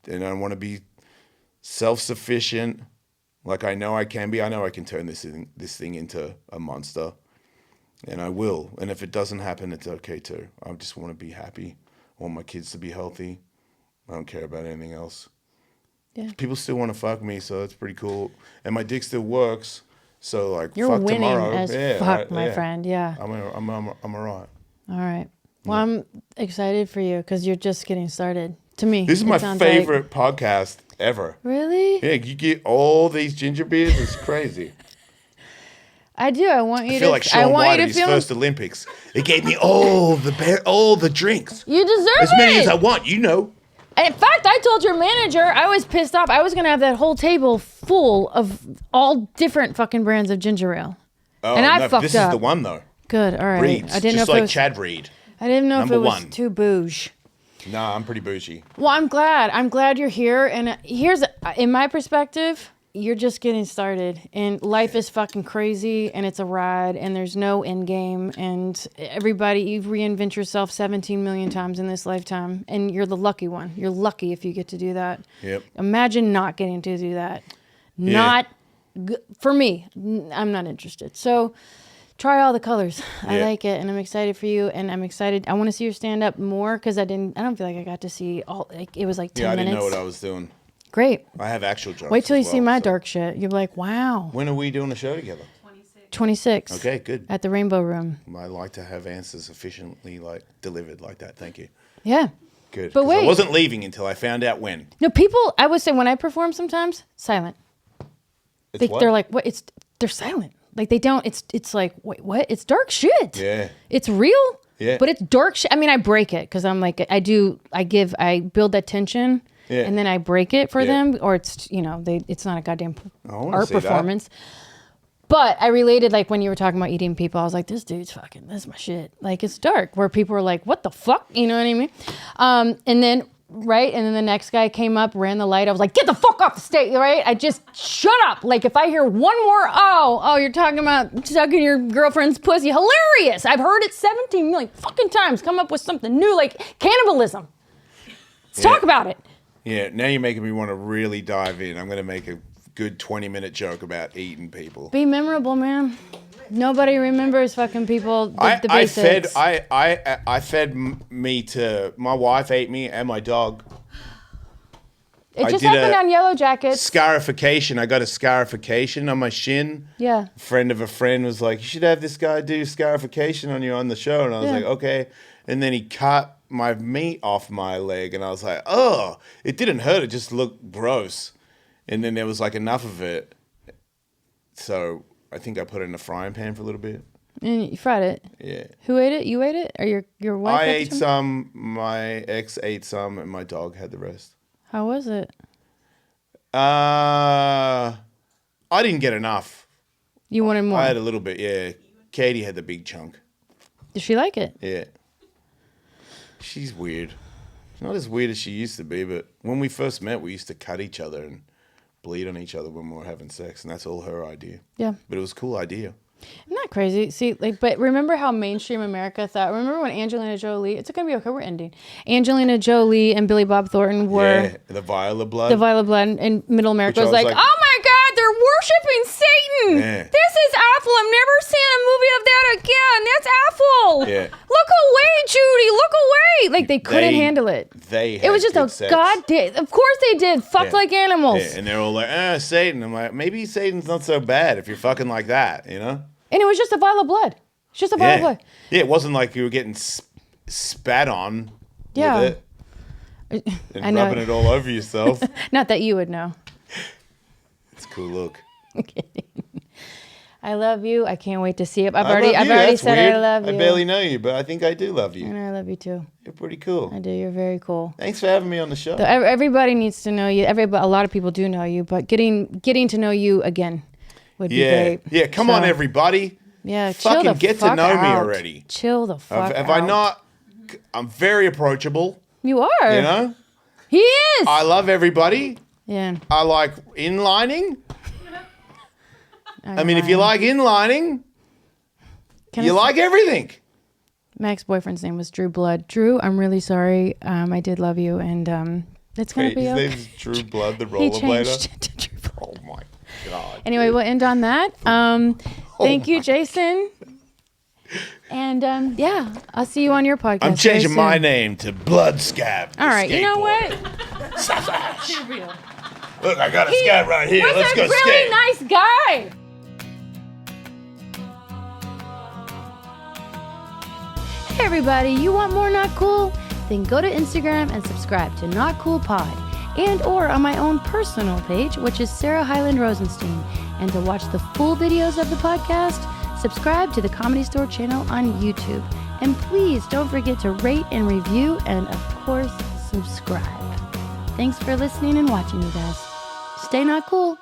to, and I want to be self-sufficient. Like I know I can be. I know I can turn this thing into a monster, and I will. And if it doesn't happen, it's okay too. I just want to be happy. I want my kids to be healthy. I don't care about anything else. Yeah. People still want to fuck me, so that's pretty cool. And my dick still works. So like, You're fuck winning tomorrow. as fuck, my friend. Yeah. I'm all right. All right. Well, I'm excited for you because you're just getting started. To me, This is my favorite podcast ever. Really? Yeah, you get all these ginger beers. It's crazy. I do. I want you I feel like Sean White at his feel first Olympics. It gave me all the drinks. You deserve as many as I want. In fact, I told your manager I was pissed off. I was going to have that whole table full of all different fucking brands of ginger ale. Oh, and I no, fucked this up. is the one though. Good. All right. Reed's, I didn't just know if like it was, Chad Reed. I didn't know Number if it was one. too bouge. No, I'm pretty bougie. Well, I'm glad. I'm glad you're here. And in my perspective, you're just getting started. And life is fucking crazy. And it's a ride. And there's no end game. And everybody, you reinvent yourself 17 million times in this lifetime. And you're the lucky one. You're lucky if you get to do that. Yep. Imagine not getting to do that. For me, I'm not interested. So try all the colors. I like it, and I'm excited for you. And I'm excited. I want to see your stand up more because I don't feel like I got to see all. Like it was like 10 minutes. I didn't know what I was doing. Great. I have actual jokes. Wait till you see my dark shit. You're like, wow. When are we doing a show together? 26. Okay, good. At the Rainbow Room. I like to have answers efficiently delivered like that. Thank you. Yeah. Good. But wait. I wasn't leaving until I found out when. No, people. I would say when I perform, sometimes silent. They're like, what? They're silent. Like they don't. It's like, wait, what? It's dark shit. Yeah. It's real. Yeah. But it's dark shit. I mean, I break it because I'm like, I build that tension. Yeah. And then I break it for them, or it's it's not a goddamn art performance. But I related, like when you were talking about eating people, I was like, this dude's fucking, this is my shit. Like it's dark, where people are like, what the fuck, you know what I mean? And then the next guy came up, ran the light. I was like, get the fuck off the stage, right? I just shut up. Like if I hear one more, oh, you're talking about sucking your girlfriend's pussy, hilarious. I've heard it 17 million fucking times. Come up with something new, like cannibalism. Let's talk about it. Yeah, now you're making me want to really dive in. I'm going to make a good 20-minute joke about eating people. Be memorable, man. Nobody remembers fucking people. The basics. I fed me to my wife, ate me, and my dog. It just happened on Yellow Jackets. Scarification. I got a scarification on my shin. Yeah. A friend of a friend was like, you should have this guy do scarification on you on the show. And I was like, okay. And then he cut my meat off my leg. And I was like, oh, it didn't hurt. It just looked gross. And then there was like enough of it. So I think I put it in a frying pan for a little bit. And you fried it. Yeah. Who ate it? You ate it? Or your wife I ate ate some, my ex ate some, and my dog had the rest. How was it? I didn't get enough. You wanted more? I had a little bit, yeah. Katie had the big chunk. Did she like it? Yeah. She's weird. Not as weird as she used to be, but when we first met, we used to cut each other and bleed on each other when we were having sex, and that's all her idea. Yeah. But it was a cool idea. Isn't that crazy? See, like, but remember how mainstream America thought? Remember when Angelina Jolie? It's gonna be okay. We're ending. Angelina Jolie and Billy Bob Thornton were Yeah, the Violet blood. the Violet blood in Middle America Which was I was like, like- oh my God, they're worshiping Satan. Yeah. This is awful. I'm never seeing a movie of that again. That's awful. Yeah. Look away, Judy. Look away. Like they couldn't handle it. They It was just had a good sex. goddamn. Of course they did. Fuck Yeah. like animals. Yeah, and they're all like, Satan. I'm like, maybe Satan's not so bad if you're fucking like that, you know? And it was just a vial of blood. It's just a vial of blood. Yeah, it wasn't like you were getting spat on Yeah. with it and I know. rubbing it all over yourself. Not that you would know. It's a cool look. I love you. I can't wait to see it. I've I already love you. said That's weird. I love you. I barely know you, but I think I do love you. And I love you too. You're pretty cool. I do. You're very cool. Thanks for having me on the show. So everybody needs to know you. A lot of people do know you, but getting to know you again would be great. Yeah, come on, So, everybody. Yeah, chill Fucking the get to fuck know me out. already. Chill the fuck Have out. I not? I'm very approachable, You are. you know? He is. I love everybody. Yeah. I like inlining. I mean, if you like inlining, Can you I- like everything. My ex-boyfriend's name was Drew Blood. Drew, I'm really sorry. I did love you, and it's gonna Wait, be his okay. name's Drew Blood, the He changed rollerblader. it to Drew Blood. Oh my god. Anyway, we'll end on that. Thank you, Jason. And yeah, I'll see you on your podcast. I'm very changing my soon. name to Blood Scab. the All right, you know skateboarder. what? Look, I got a scab right here. Was Let's a go really skate. nice guy. Hey everybody, you want more Not Cool? Then go to Instagram and subscribe to Not Cool Pod, and or on my own personal page, which is Sarah Hyland Rosenstein. And to watch the full videos of the podcast, subscribe to the Comedy Store channel on YouTube. And please don't forget to rate and review, and of course, subscribe. Thanks for listening and watching, you guys. Stay not cool.